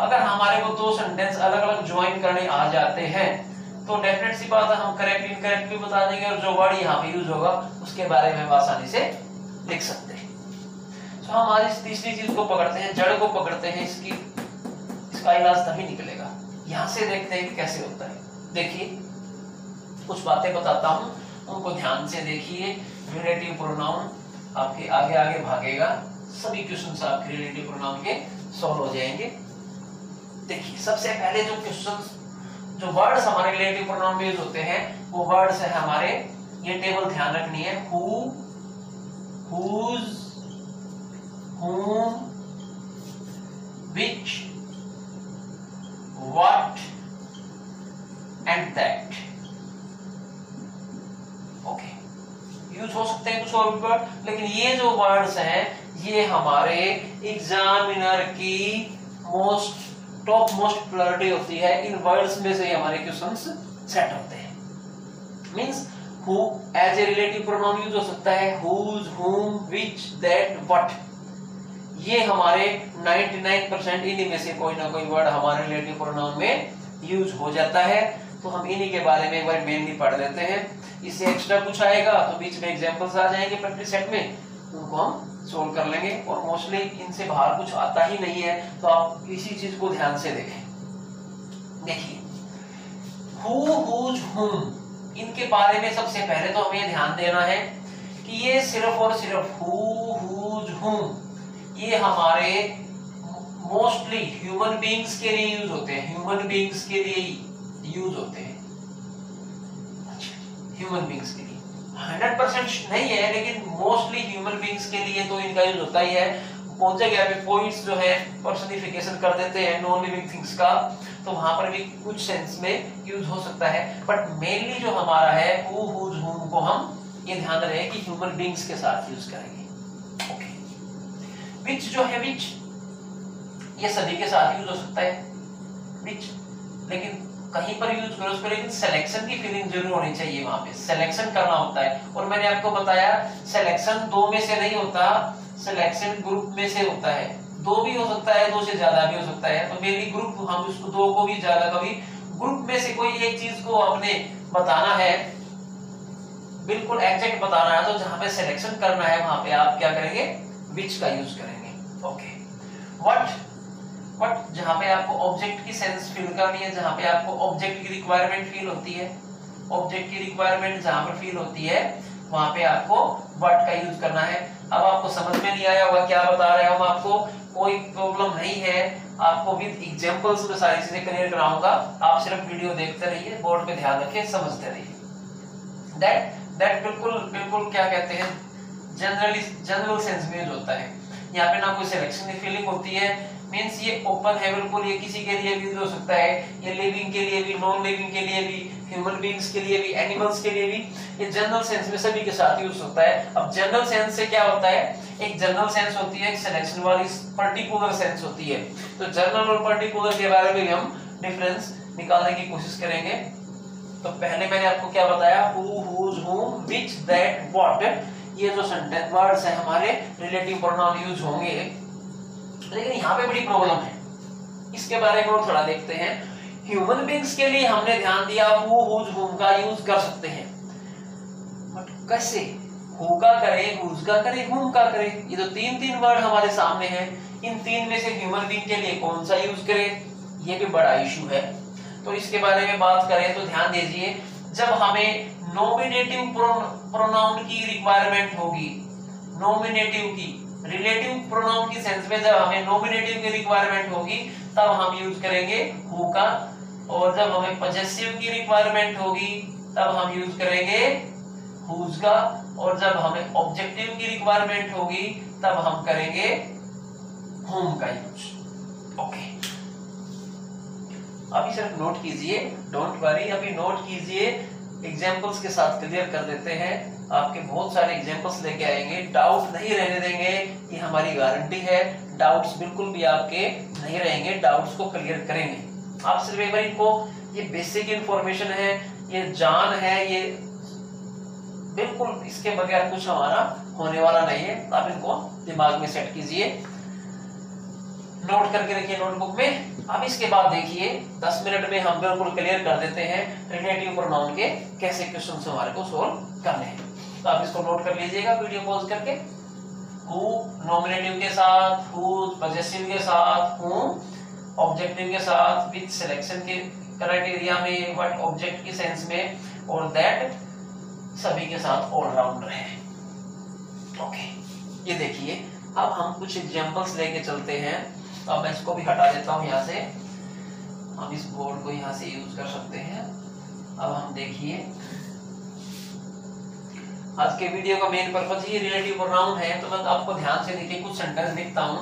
अगर हमारे को दो सेंटेंस अलग अलग ज्वाइन करने आ जाते हैं तो डेफिनेट सी बात है हम करेक्ट इनकरेक्ट भी बता देंगे और जो वर्ड यहाँ पे यूज होगा उसके बारे में हम आसानी से लिख सकते हैं। तो हम आज इस तीसरी चीज को पकड़ते हैं, जड़ को पकड़ते हैं, इसका इलाज तभी निकलेगा। यहां से देखते हैं कि कैसे होता है। देखिए कुछ बातें बताता हूं, उनको ध्यान से देखिए। रिलेटिव प्रोनाउन आपके आगे आगे भागेगा, सभी क्वेश्चंस आपके रिलेटिव प्रोनाउन के सॉल्व हो जाएंगे। देखिए सबसे पहले जो क्वेश्चंस, जो वर्ड्स हमारे रिलेटिव प्रोनाउन में यूज होते हैं वो वर्ड्स है हमारे, ये टेबल ध्यान रखनी है, who, whose, whom, which, what and that। Okay, use हो सकते हैं कुछ और भी वर्ड, लेकिन ये जो वर्ड्स हैं ये हमारे एग्जामिनर की टॉप मोस्ट प्रायोरिटी होती है। इन वर्ड्स में से हमारे क्वेश्चंस सेट होते हैं। Means who as a relative pronoun use हो सकता है, whose, whom, which, that, what। ये हमारे 99% इन्हीं में से कोई ना कोई वर्ड हमारे रिलेटिव प्रोनाउन में यूज हो जाता है। तो हम इन्हीं के बारे में एक बार मेनली पढ़ लेते हैं। इससे एक्स्ट्रा कुछ आएगा तो बीच में एग्जांपल्स आ जाएंगे प्रैक्टिस सेट में, उनको हम सोल्व कर लेंगे। और मोस्टली इनसे बाहर कुछ आता ही नहीं है, तो आप इसी चीज को ध्यान से देखें। देखिए who, whose, whom, इनके बारे में सबसे पहले तो हमें ध्यान देना है कि ये सिर्फ और सिर्फ who, whose, whom ये हमारे मोस्टली ह्यूमन बीइंग्स के लिए यूज होते हैं, ह्यूमन बीइंग्स के लिए यूज होते हैं, ह्यूमन बीइंग्स के लिए। 100% नहीं है लेकिन मोस्टली ह्यूमन बीइंग्स के लिए तो इनका यूज होता ही है। बहुत जगह पे पॉइंट्स जो है पर्सनिफिकेशन कर देते हैं नॉन लिविंग थिंग्स का, तो वहां पर भी कुछ सेंस में यूज हो सकता है। बट मेनली जो हमारा है हु, हुज, हुम को हम ये ध्यान रहे कि ह्यूमन बीइंग्स के साथ यूज करेंगे। ओके, विच जो है, विच ये सभी के साथ यूज हो सकता है विच, लेकिन कहीं पर यूज करो उसको, लेकिन सिलेक्शन की फीलिंग जरूर होनी चाहिए। वहां पे सिलेक्शन करना होता है। और मैंने आपको बताया सिलेक्शन दो में से नहीं होता, सिलेक्शन ग्रुप में से होता है। दो भी हो सकता है, दो से ज्यादा भी हो सकता है। तो मेनली ग्रुप, हम उसको दो को भी ज्यादा, कभी ग्रुप में से कोई एक चीज को आपने बताना है, बिल्कुल एग्जैक्ट बताना है, तो जहां पे सिलेक्शन करना है वहां पे आप क्या करेंगे, विच का यूज करेंगे। ओके, व्हाट जहां पे आपको ऑब्जेक्ट की सेंस फील करनी है, जहां पे आपको ऑब्जेक्ट की रिक्वायरमेंट फील होती है, ऑब्जेक्ट की रिक्वायरमेंट जहां पर फील होती है वहां पे आपको व्हाट का यूज करना है। अब आपको समझ में नहीं आया होगा क्या बता रहे हैं हम आपको, कोई प्रॉब्लम नहीं है, आपको विद एग्जांपल्स में सारी चीजें क्लियर कराऊंगा। आप सिर्फ वीडियो देखते रहिए, बोर्ड पे ध्यान रखिए, समझते रहिए। दैट बिल्कुल क्या कहते हैं, जनरल सेंस में यूज होता है। यहाँ पे ना कोई सिलेक्शन की फीलिंग होती है, मींस ये ओपन है बिल्कुल, ये किसी के लिए भी हो सकता है, ये लिविंग के लिए भी, नॉन लिविंग के लिए भी, ह्यूमन बीइंग्स के लिए भी, एनिमल्स के लिए भी, ये जनरल सेंस में सभी के साथ यूज होता है। अब जनरल सेंस से क्या होता है, एक जनरल सेंस होती है, एक सिलेक्शन वाली पर्टिकुलर सेंस होती है। तो जनरल और पर्टिकुलर के बारे में हम डिफरेंस निकालने की कोशिश करेंगे। तो पहले मैंने आपको क्या बताया, हु, हुज, हुम, विच, दैट, व्हाट, ये जो सेंटेंस वर्ड्स है हमारे रिलेटिव प्रोनाउन यूज होंगे। लेकिन यहाँ पे बड़ी प्रॉब्लम है, इसके बारे में और थोड़ा देखते हैं। ह्यूमन बीइंग्स के लिए हमने ध्यान दिया हु, हुज, हुम का यूज कर सकते हैं, बट कैसे, हु का करें, हुज का करें, हुम का करें, ये तो तीन वर्ड हमारे सामने हैं। इन तीन में से ह्यूमन बीइंग के लिए कौन सा यूज करें, ये भी बड़ा इशू है। तो इसके बारे में बात करें तो ध्यान दीजिए, जब हमें नॉमिनेटिव प्रोनाउन की रिक्वायरमेंट होगी, नॉमिनेटिव की, रिलेटिव प्रोनाउन की सेंस में जब हमें नॉमिनेटिव की रिक्वायरमेंट होगी तब हम यूज करेंगे हु का, और जब हमें पजेसिव की रिक्वायरमेंट होगी तब हम यूज करेंगे हुज का, और जब हमें ऑब्जेक्टिव की रिक्वायरमेंट होगी तब हम करेंगे हुम का यूज। ओके, अभी सिर्फ नोट कीजिए, डोंट वरी, अभी नोट कीजिए, एग्जांपल्स के साथ क्लियर कर देते हैं। आपके बहुत सारे एग्जांपल्स लेके आएंगे, डाउट नहीं रहने देंगे, ये हमारी गारंटी है। डाउट्स बिल्कुल भी आपके नहीं रहेंगे, डाउट्स को क्लियर करेंगे। आप सिर्फ एक बार इनको, ये बेसिक इंफॉर्मेशन है, ये जान है, ये बिल्कुल इसके बगैर कुछ हमारा होने वाला नहीं है। आप इनको दिमाग में सेट कीजिए। नोट करके रखिए नोटबुक में। अब इसके बाद देखिए 10 मिनट में हम बिल्कुल क्लियर कर देते हैं रिलेटिव प्रोनाउन के कैसे क्वेश्चन हमारे को सोल्व करने हैं। तो आप इसको नोट कर लीजिएगा वीडियो पॉज करके। हु नॉमिनेटिव के साथ, हु पजेसिव के साथ, हु ऑब्जेक्टिव के साथ, विद सिलेक्शन के क्राइटेरिया में, व्हाट ऑब्जेक्ट की सेंस में, और दैट सभी के साथ ऑलराउंडर है। ओके, ये देखिए अब हम कुछ एग्जांपल्स लेके चलते हैं। अब मैं इसको भी हटा देता हूं यहाँ से, हम इस बोर्ड को यहाँ से यूज कर सकते हैं। अब हम देखिए आज के वीडियो का मेन पर्पस ही रिलेटिव प्रोनाउन है, तो मैं आपको ध्यान से देखिए कुछ सेंटेंस लिखता हूं।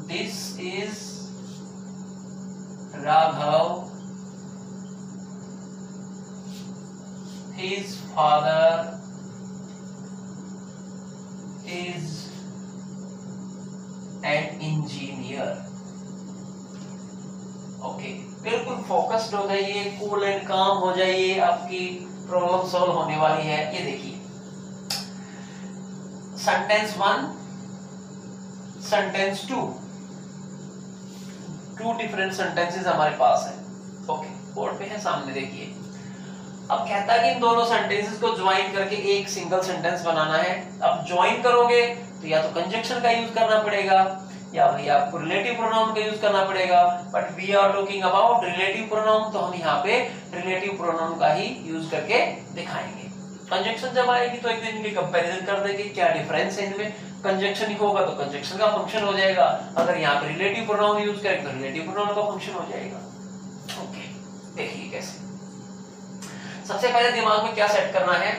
This is Raghav, his father is an engineer। Okay, बिल्कुल फोकस्ड हो जाइए, कूल एंड काम हो जाइए, आपकी प्रॉब्लम सॉल्व होने वाली है। ये देखिए sentence 1, sentence 2, two different sentences हमारे पास है। ओके, बोर्ड पे है सामने देखिए। अब कहता है कि इन दोनों सेंटेंसेस को ज्वाइन करके एक सिंगल सेंटेंस बनाना है। अब ज्वाइन करोगे तो या तो कंजंक्शन का यूज करना पड़ेगा या भैया आपको रिलेटिव प्रोनाउन का यूज करना पड़ेगा, but we are talking about relative pronoun, तो हम यहाँ पे रिलेटिव प्रोनाउन का ही यूज करके दिखाएंगे। कंजंक्शन जब आएगी तो एक दिन इनकी कंपैरिजन कर देंगे क्या डिफरेंस है इनमें। कंजंक्शन ही होगा तो कंजंक्शन का फंक्शन हो जाएगा, अगर यहाँ पे रिलेटिव प्रोनाउन यूज करें तो रिलेटिव प्रोनाउन का फंक्शन हो जाएगा। ओके, देखिए कैसे। सबसे पहले दिमाग में क्या सेट करना है,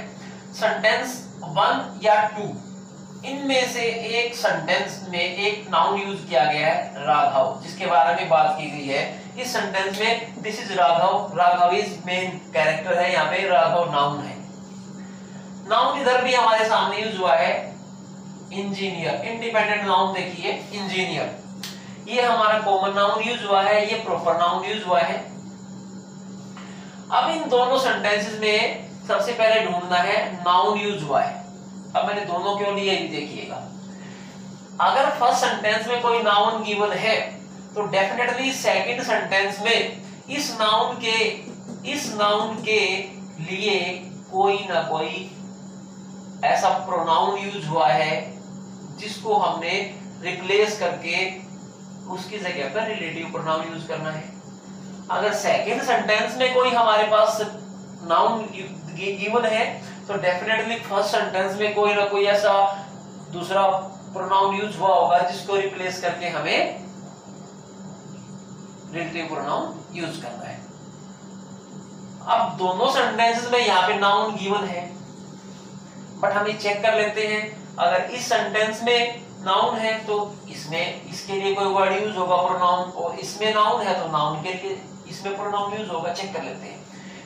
सेंटेंस 1 या 2 इनमें से एक सेंटेंस में एक नाउन यूज किया गया है राघव, जिसके बारे में बात की गई है। इस सेंटेंस में this is Raghav, Raghav is main character है, यहाँ पे राघव नाउन है। नाउन इधर भी हमारे सामने यूज हुआ है इंजीनियर, इंडिपेंडेंट नाउन देखिए इंजीनियर, ये हमारा कॉमन नाउन यूज हुआ है, ये प्रॉपर नाउन यूज हुआ है। अब इन दोनों सेंटेंसेस में सबसे पहले ढूंढना है नाउन यूज हुआ है। अब मैंने दोनों क्यों लिए ये देखिएगा। अगर फर्स्ट सेंटेंस में कोई नाउन गिवन है तो डेफिनेटली सेकंड सेंटेंस में इस नाउन के लिए कोई ना कोई ऐसा प्रोनाउन यूज हुआ है जिसको हमने रिप्लेस करके उसकी जगह पर रिलेटिव प्रोनाउन यूज करना है। अगर सेकंड सेंटेंस में कोई हमारे पास नाउन गिवन है तो डेफिनेटली फर्स्ट सेंटेंस में कोई ना कोई ऐसा दूसरा प्रोनाउन यूज हुआ होगा जिसको रिप्लेस करके हमें रिलेटिव प्रोनाउन यूज करना है। अब दोनों सेंटेंसेस में यहाँ पे नाउन गिवन है, बट हम ये चेक कर लेते हैं अगर इस सेंटेंस में नाउन है तो इसमें इसके लिए कोई वर्ड यूज होगा प्रोनाउन, और इसमें नाउन है तो नाउन के लिए इसमें प्रोनाउन यूज होगा। चेक कर लेते हैं।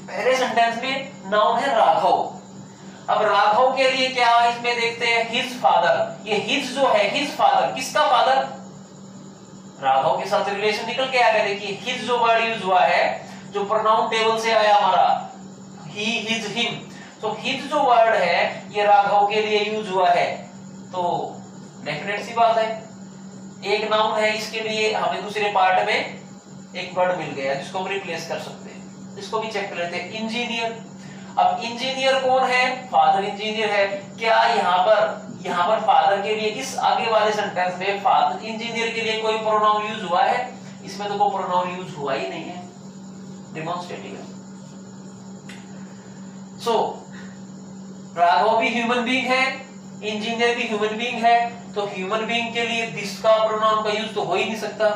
पहले सेंटेंस में नाउन है राघव, अब राघव के लिए क्या इसमें देखते हैं हिज फादर। ये हिज जो है हिज फादर, किसका फादर, राघव के साथ रिलेशन निकल के आ गया। देखिए हिज जो वर्ड यूज हुआ है जो प्रोनाउन टेबल से आया हमारा ही, हिज, हिम, तो हिज जो वर्ड है ये राघव के लिए यूज हुआ है, तो डेफिनेट सी बात है एक नाउन है, इसके लिए हमें दूसरे पार्ट में एक वर्ड मिल गया जिसको हम रिप्लेस कर सकते हैं। इसको भी चेक कर लेते हैं इंजीनियर। अब इंजीनियर कौन है, फादर इंजीनियर है। क्या यहाँ पर फादर के लिए इस आगे वाले सेंटेंस में फादर इंजीनियर के लिए कोई प्रोनाउन यूज हुआ है? इसमें तो कोई प्रोनाउन यूज हुआ ही नहीं है, डेमोन्स्ट्रेटिव है। सो राघव भी ह्यूमन बीइंग है, इंजीनियर भी ह्यूमन बीइंग है, तो ह्यूमन बीइंग के लिए दिस का प्रोनाउन का यूज तो हो ही नहीं सकता।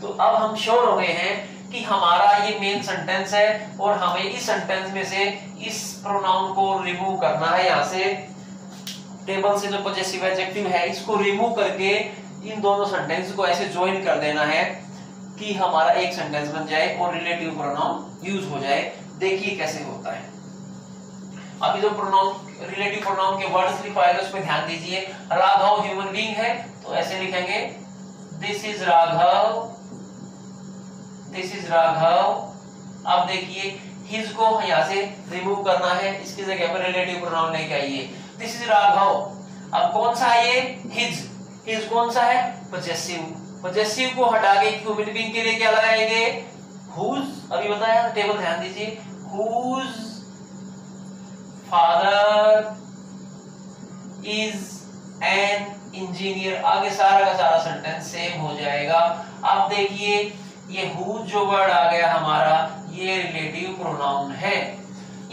तो अब हम श्योर हो गए हैं कि हमारा ये मेन सेंटेंस है और हमें इस सेंटेंस में से इस प्रोनाउन को रिमूव करना है। यहाँ से टेबल से जो पॉजेसिव एडजेक्टिव है इसको रिमूव करके इन दोनों सेंटेंस को ऐसे ज्वाइन कर देना है कि हमारा एक सेंटेंस बन जाए और रिलेटिव प्रोनाउन यूज हो जाए। देखिए कैसे होता है। अभी जो प्रोनाउन रिलेटिव प्रोनाउन के वर्ड्स लिखवाए उस पर ध्यान दीजिए। राघव ह्यूमन बीइंग है तो ऐसे लिखेंगे this is Raghav, this is Raghav. अब देखिए हिज को यहाँ से रिमूव करना है, इसकी जगह पर रिलेटिव प्रोनाउन लेके आइए। This is Raghav. अब कौन सा है ये? हिज। हिज कौन सा है? पजेसिव। पजेसिव को हटा के ह्यूमन बीइंग के लिए क्या लगाएंगे? हुज। अभी बताया टेबल, ध्यान दीजिए। Whose father is an engineer. आगे सारा का सारा सेंटेंस सेम हो जाएगा। अब देखिए ये हुज जो वर्ड आ गया हमारा, ये रिलेटिव प्रोनाउन है।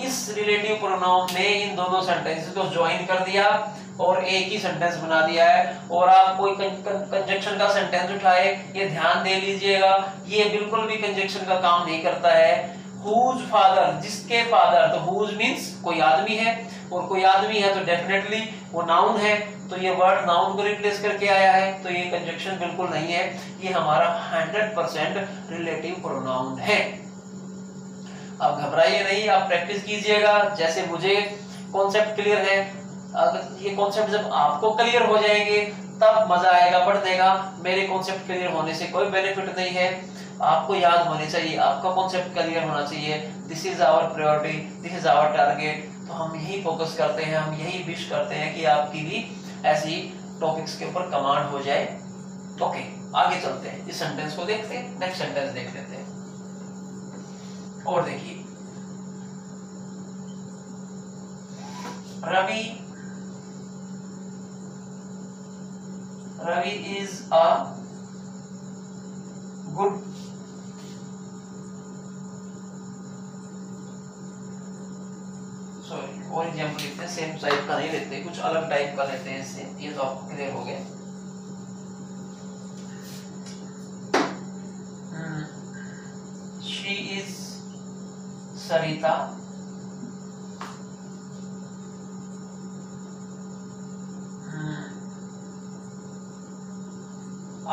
इस रिलेटिव प्रोनाउन ने इन दोनों सेंटेंसेस को ज्वाइन कर दिया और एक ही सेंटेंस बना दिया है। और आप कोई कंजक्शन का सेंटेंस उठाए, ये ध्यान दे लीजिएगा, ये बिल्कुल भी कंजक्शन का काम नहीं करता है। हुज फादर, जिसके फादर, तो हुज मींस कोई आदमी है, और कोई आदमी है तो डेफिनेटली वो नाउन है, तो ये वर्ड नाउन को रिप्लेस करके आया है, तो ये कंजक्शन बिल्कुल नहीं है, ये हमारा 100% रिलेटिव प्रोनाउन है। अब घबराइए नहीं, आप प्रैक्टिस कीजिएगा। जैसे मुझे कॉन्सेप्ट क्लियर है, अगर ये कॉन्सेप्ट जब आपको क्लियर हो जाएंगे तब मजा आएगा पढ़ने का। मेरे कॉन्सेप्ट क्लियर होने से कोई बेनिफिट नहीं है, आपको याद होने चाहिए, आपका कॉन्सेप्ट क्लियर होना चाहिए। This is our priority, this is our target. तो हम यही फोकस करते हैं, हम यही विश करते हैं कि आपकी भी ऐसी टॉपिक्स के ऊपर कमांड हो जाए। ओके, आगे चलते हैं, इस सेंटेंस को देखते हैं, नेक्स्ट सेंटेंस देख लेते हैं। और देखिए, रवि is a good और एग्जाम्पल लिखते हैं, सेम टाइप का नहीं लेते, कुछ अलग टाइप का लेते हैं इससे, ये तो आपको क्लियर हो गया। She is Sarita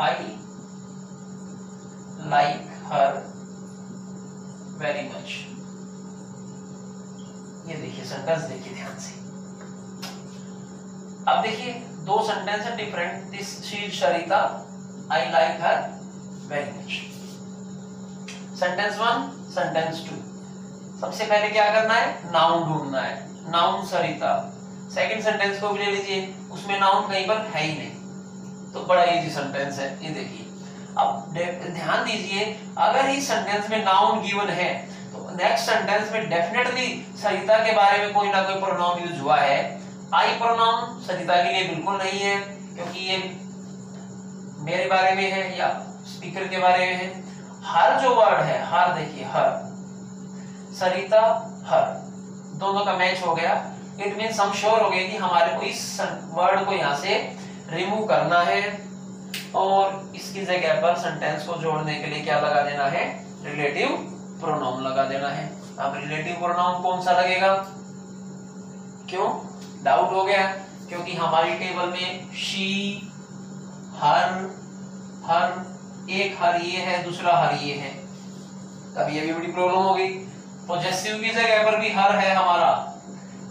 I like her very much। ये देखिए सेंटेंस, देखिए ध्यान से। अब देखिए दो सेंटेंस है different. This she is Sarita, I like her very much. Sentence 1, sentence 2। सबसे पहले क्या करना है? नाउन ढूंढना है। नाउन सरिता। सेकंड सेंटेंस को भी ले लीजिए, उसमें नाउन कहीं पर है ही नहीं, तो बड़ा इजी सेंटेंस है। ये देखिए, अब ध्यान दीजिए, अगर इस सेंटेंस में नाउन गिवन है तो नेक्स्ट सेंटेंस में डेफिनेटली सरिता के बारे में कोई ना कोई प्रोनाउन यूज हुआ है। आई प्रोनाउन सरिता के लिए बिल्कुल नहीं है, क्योंकि ये मेरे बारे में है या स्पीकर के बारे में है। हर जो वर्ड है, हर देखिए, हर, सरिता, हर, दोनों का मैच हो गया। इट मींस हम श्योर हो गए कि हमारे को इस वर्ड को यहाँ से रिमूव करना है और इसकी जगह पर सेंटेंस को जोड़ने के लिए क्या लगा देना है? रिलेटिव प्रोनाउन लगा देना है। अब रिलेटिव प्रोनाउन कौन सा लगेगा? क्यों डाउट हो गया? क्योंकि हमारी टेबल में शी, हर, हर, एक हर ये है, दूसरा हर ये है, तब ये भी बड़ी प्रॉब्लम हो गई। पॉजेसिव की जगह पर भी हर है हमारा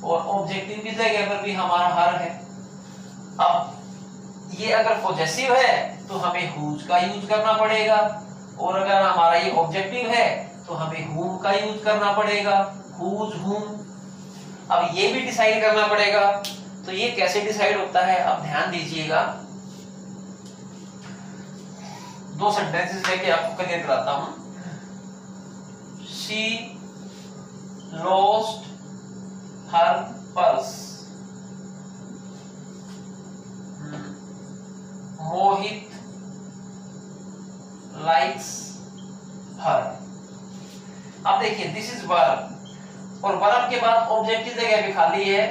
और ऑब्जेक्टिव की जगह पर भी हमारा हर है। अब ये अगर पॉजेसिव है तो हमें हुज का यूज करना पड़ेगा, और अगर हमारा ये ऑब्जेक्टिव है तो हमें हुम का यूज करना पड़ेगा, हुज, हुम। अब ये भी डिसाइड करना पड़ेगा, तो ये कैसे डिसाइड होता है? अब ध्यान दीजिएगा, दो सेंटेंसेस लेके आपको क्लियर कराता हूं। She lost her purse। Mohit likes her। अब देखिए, दिस इज वर्ब, और वर्ब के बाद ऑब्जेक्ट की जगह पे खाली है।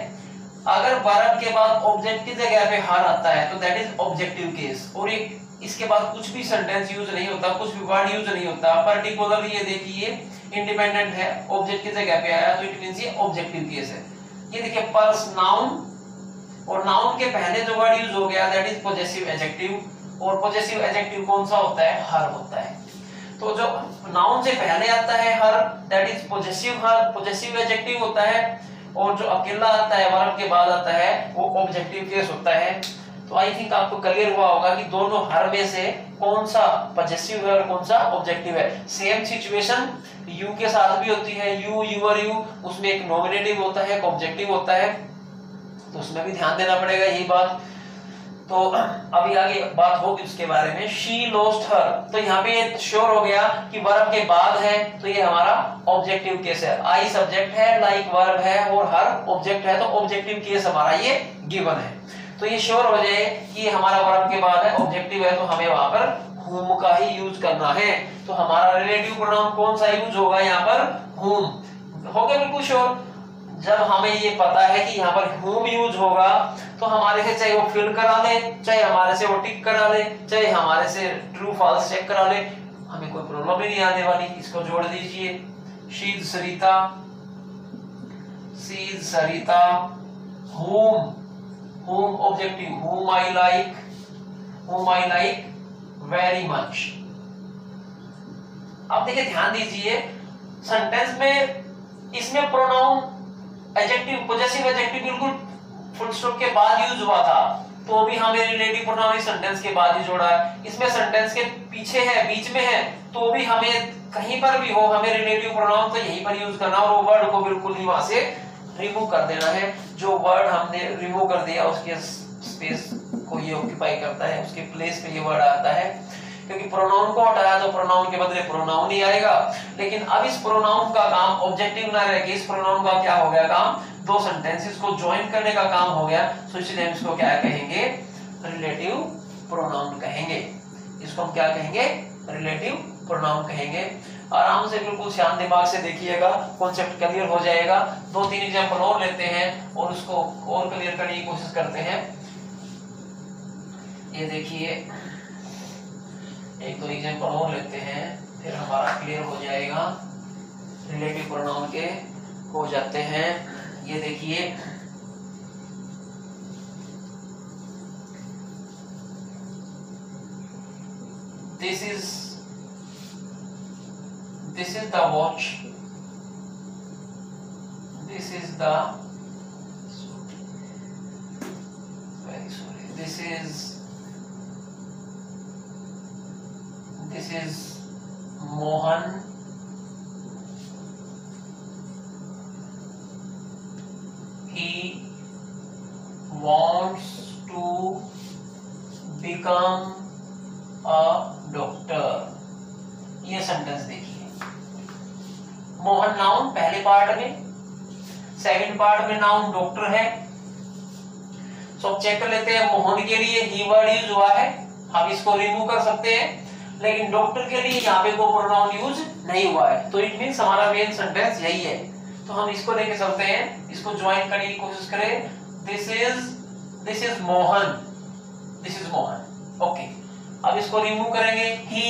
अगर वर्ब के बाद ऑब्जेक्ट की जगह पे हर आता है तो दैट इज ऑब्जेक्टिव केस, और एक इसके बाद कुछ भी सेंटेंस यूज नहीं होता, कुछ भी वर्ड यूज नहीं होता। पर्टिकुलरली ये देखिए इंडिपेंडेंट है, ऑब्जेक्ट की जगह पे आया तो इट मींस ये ऑब्जेक्टिव केस है। ये देखिए पर्स नाउन, और नाउन के पहले जो वर्ड यूज हो गया दैट इज पॉजेसिव एडजेक्टिव, और पॉजेसिव एडजेक्टिव कौन सा होता है? हर होता है। तो जो नाउन से पहले आता है her, that is possessive her, possessive adjective होता है, और जो अकेला आता है वर्ब के बाद आता है वो ऑब्जेक्टिव केस होता है। तो आई थिंक आपको क्लियर हुआ होगा कि दोनों हर में से कौन सा पॉजेसिव है और कौन सा ऑब्जेक्टिव है। सेम सिचुएशन यू के साथ भी होती है, यू, यूर, यू, उसमें एक नॉमिनेटिव होता है, एक ऑब्जेक्टिव होता है। तो तो उसमें भी ध्यान देना पड़ेगा यही बात। तो अभी आगे बात होगी उसके बारे में। शी लॉस्ट हर, तो यहाँ पे श्योर हो गया कि वर्ब के बाद है, तो ये हमारा ऑब्जेक्टिव केस है। आई सब्जेक्ट है, लाइक वर्ब है और हर ऑब्जेक्ट है, तो ऑब्जेक्टिव केस हमारा ये गिवन है। तो ये श्योर हो जाए कि ये हमारा वर्ब के बाद है, ऑब्जेक्टिव है, तो हमें वहां पर whom का ही यूज करना है। तो हमारा रिलेटिव प्रोनाउन कौन सा यूज होगा यहाँ पर? whom। हो गया बिल्कुल श्योर। जब हमें ये पता है कि यहाँ पर whom यूज होगा, तो हमारे से चाहे वो फिल करा ले, चाहे हमारे से वो टिक करा ले, चाहे हमारे से ट्रू फॉल्स चेक करा ले, हमें कोई प्रॉब्लम ही नहीं आने वाली। इसको जोड़ दीजिए। She is Sarita, she is Sarita, whom, whom objective, whom I like very much। अब देखिए ध्यान दीजिए, सेंटेंस में इसमें प्रोनाउन एडजेक्टिव, पॉजेसिव एडजेक्टिव बिल्कुल फुल स्टॉप के बाद यूज हुआ था, तो भी हमें रिलेटिव प्रोनाउन इस सेंटेंस के बाद ही जोड़ा है। इसमें सेंटेंस के पीछे है, बीच में है, तो भी हमें कहीं पर भी हो हमें रिलेटिव प्रोनाउन तो यहीं पर यूज करना, और वो वर्ड को बिल्कुल ही वहां से रिमूव कर देना है। जो वर्ड हमने रिमूव कर दिया उसके स्पेस को ये ऑक्यूपाई करता है, उसके प्लेस पे ये वर्ड आता है। क्योंकि प्रोनाउन को हटाया तो प्रोनाउन के बदले प्रोनाउन ही आएगा। लेकिन अब इस प्रोनाउन का काम ऑब्जेक्टिव ना रह के इस प्रोनाउन का क्या हो गया काम? दो सेंटेंसेस को ज्वाइन करने का काम हो गया। तो इसलिए हम इसको क्या कहेंगे? रिलेटिव प्रोनाउन कहेंगे। इसको हम क्या कहेंगे? रिलेटिव प्रोनाउन कहेंगे। आराम से बिल्कुल शांत दिमाग से देखिएगा, कॉन्सेप्ट क्लियर हो जाएगा। 2-3 एग्जांपल और लेते हैं और उसको और क्लियर करने की कोशिश करते हैं। ये देखिए, 1-2 एग्जांपल और लेते हैं, फिर हमारा क्लियर हो जाएगा। रिलेटिव प्रोनाउन के हो जाते हैं। ये देखिए, this is the watch, this is the, very sorry, this is Mohan, he wants to become a doctor। ये सेंटेंस देखिए, मोहन नाउन पहले पार्ट में, सेकंड पार्ट में नाउन डॉक्टर है। सब चेक कर लेते हैं। मोहन के लिए ही वर्ड यूज हुआ है, हम इसको रिमूव कर सकते हैं, लेकिन डॉक्टर के लिए यहाँ पे कोई प्रोनाउन यूज नहीं हुआ है। तो इट मींस हमारा मेन सेंटेंस यही है। तो हम इसको लेके चलते हैं, इसको ज्वाइन करने की कोशिश करें। This is Mohan, okay. अब इसको रिमूव करेंगे। ही,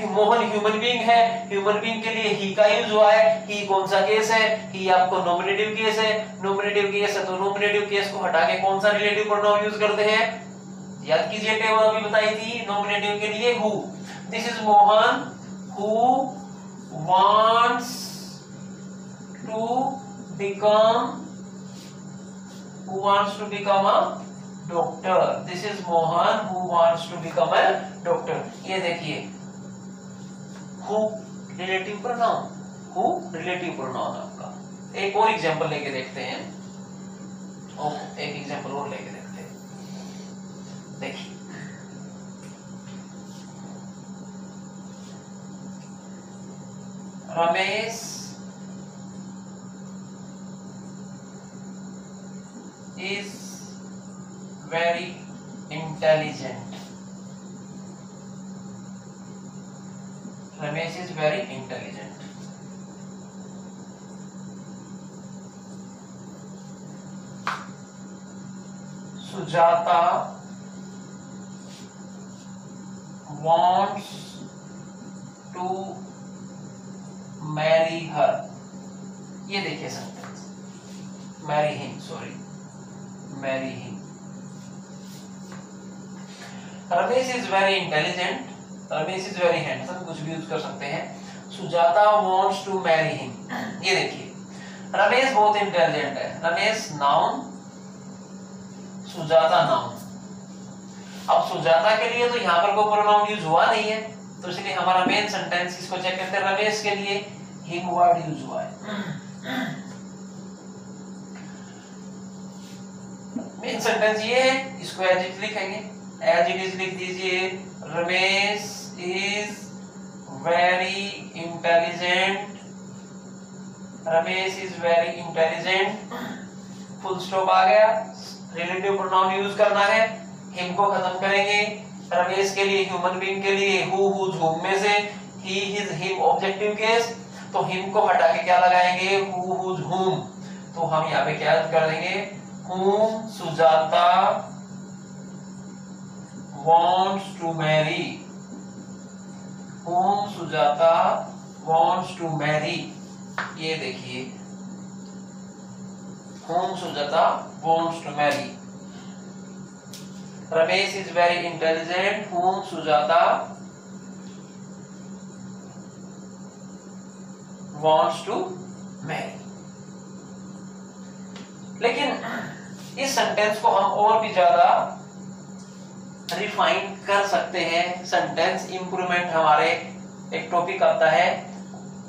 मोहन ह्यूमन बीइंग है, ह्यूमन बीइंग के लिए ही का यूज हुआ है। ही कौन सा केस है? ही आपको नॉमिनेटिव केस है। नॉमिनेटिव केस है तो नॉमिनेटिव केस को हटा के कौन सा रिलेटिव प्रोनाउन यूज करते हैं? याद कीजिए, टेबल अभी बताई थी। नॉमिनेटिव के लिए who. This is Mohan who wants to become a doctor. This is Mohan who wants to become a doctor. ये देखिए, who relative pronoun, who relative pronoun आपका। एक और एग्जांपल लेके देखते हैं, एक एग्जांपल और लेके देखते हैं। देखिए, Ramesh is very intelligent। Ramesh is very intelligent। Sujata wants to marry her। ये देखिए sentence, marry him, marry him। Ramesh is very intelligent, Ramesh is very handsome, कुछ भी यूज कर सकते हैं। Sujata wants to marry him. ये देखिए, रमेश बहुत इंटेलिजेंट है। Ramesh noun, Sujata noun. अब सुजाता के लिए तो यहाँ पर कोई प्रोनाउन यूज हुआ नहीं है, तो इसलिए हमारा मेन सेंटेंस, इसको चेक करते हैं। रमेश के लिए हिम वर्ड यूज हुआ है। मेन सेंटेंस ये है, इसको एज इट लिखेंगे, एज इट इज लिख दीजिए, Ramesh is very intelligent, Ramesh is very intelligent, full stop आ गया। रिलेटिव प्रोनाउन यूज करना है, हिम को खत्म करेंगे, रमेश के लिए, ह्यूमन बीइंग के लिए हु हुज हुम में से ही हिज हिम ऑब्जेक्टिव केस, तो हिम को हटा के क्या लगाएंगे, हु हुज हुम, तो हम यहाँ पे क्या कर देंगे, whom Sujata wants to marry, whom Sujata wants to marry, ये देखिए whom Sujata wants to marry, Ramesh is very intelligent, whom Sujata wants to marry। लेकिन इस सेंटेंस को हम और भी ज्यादा रिफाइन कर सकते हैं। सेंटेंस इंप्रूवमेंट हमारे एक टॉपिक आता है,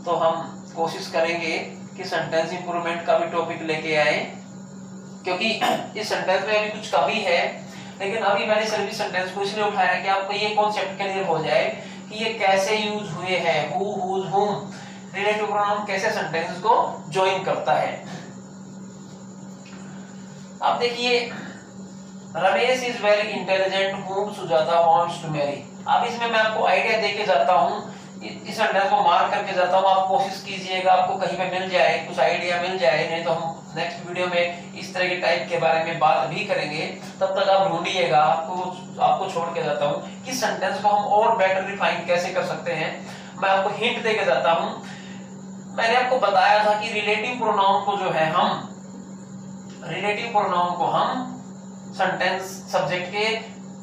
तो हम कोशिश करेंगे कि सेंटेंस इंप्रूवमेंट का भी टॉपिक लेके आए, क्योंकि इस सेंटेंस में अभी कुछ कमी है। लेकिन अभी मैंने सिर्फ इस सेंटेंस को इसलिए उठाया कि आपको ये कॉन्सेप्ट क्लियर हो जाए कि ये कैसे यूज हुए हैं, who whose whom, relative pronoun कैसे सेंटेंस को ज्वाइन करता है। अब देखिए, Ramesh is very intelligent whom Sujata wants to marry। अब इसमें मैं आपको आइडिया देके जाता हूँ, इस सेंटेंस को मार्क करके जाता हूँ, आप कोशिश कीजिएगा आपको कहीं पे मिल जाए, कुछ आइडिया मिल जाए, नहीं तो हम नेक्स्ट वीडियो में इस तरह के टाइप के बारे में बात भी करेंगे। तब तक आप ढूंढिएगा, आपको छोड़ के जाता हूँ कि सेंटेंस को हम और बेटर रिफाइन कैसे कर सकते हैं। मैं आपको हिंट देके जाता हूँ। मैंने आपको बताया था कि रिलेटिव प्रोनाउन को जो है हम रिलेटिव प्रोनाउन को हम सेंटेंस सब्जेक्ट के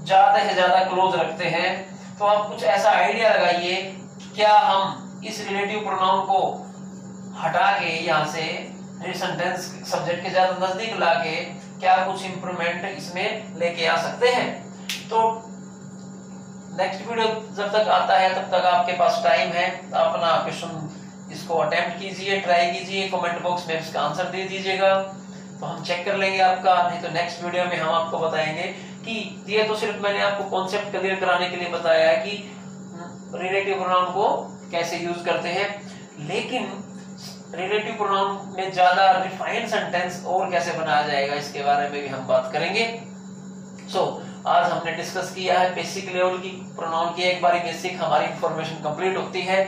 ज्यादा से ज्यादा क्लोज रखते हैं। तो आप कुछ ऐसा आइडिया लगाइए, क्या हम इस रिलेटिव प्रोनाउन को हटा के यहाँ से सेंटेंस सब्जेक्ट के ज्यादा नजदीक लाके क्या कुछ इंप्रूवमेंट इसमें लेके आ सकते हैं। तो नेक्स्ट वीडियो जब तक आता है तब तक आपके पास टाइम है, अपना क्वेश्चन इसको अटेम्प्ट कीजिए, ट्राई कीजिए, कमेंट बॉक्स में इसका आंसर दे दीजिएगा, तो हम चेक कर लेंगे आपका। नहीं तो नेक्स्ट वीडियो में हम आपको बताएंगे कि ये तो सिर्फ मैंने आपको कॉन्सेप्ट क्लियर कराने के लिए बताया है कि रिलेटिव प्रोनाउन को कैसे यूज करते हैं, लेकिन रिलेटिव प्रोनाउन में ज्यादा रिफाइंड सेंटेंस और कैसे बनाया जाएगा इसके बारे में भी हम बात करेंगे। आज हमने डिस्कस किया है बेसिक लेवल की प्रोनाउन की, एक बारी बेसिक हमारी इंफॉर्मेशन कंप्लीट होती है।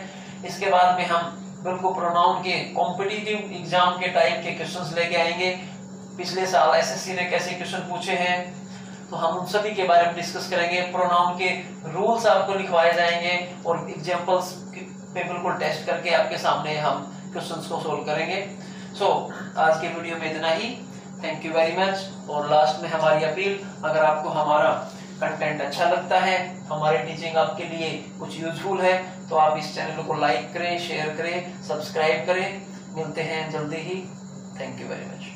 इसके बाद में हम बिल्कुल प्रोनाउन के कॉम्पिटिटिव एग्जाम के टाइप के क्वेश्चंस लेके आएंगे। पिछले साल एसएससी ने कैसे क्वेश्चन पूछे हैं, तो हम उन सभी के बारे में डिस्कस करेंगे। प्रोनाउन के रूल्स आपको लिखवाए जाएंगे और एग्जांपल्स पे बिल्कुल टेस्ट करके आपके सामने हम क्वेश्चंस को सोल्व करेंगे। आज के वीडियो में इतना ही। Thank you very much. और लास्ट में हमारी अपील, अगर आपको हमारा कंटेंट अच्छा लगता है, हमारी टीचिंग आपके लिए कुछ यूजफुल है, तो आप इस चैनल को लाइक करें, शेयर करें, सब्सक्राइब करें। मिलते हैं जल्दी ही। Thank you very much.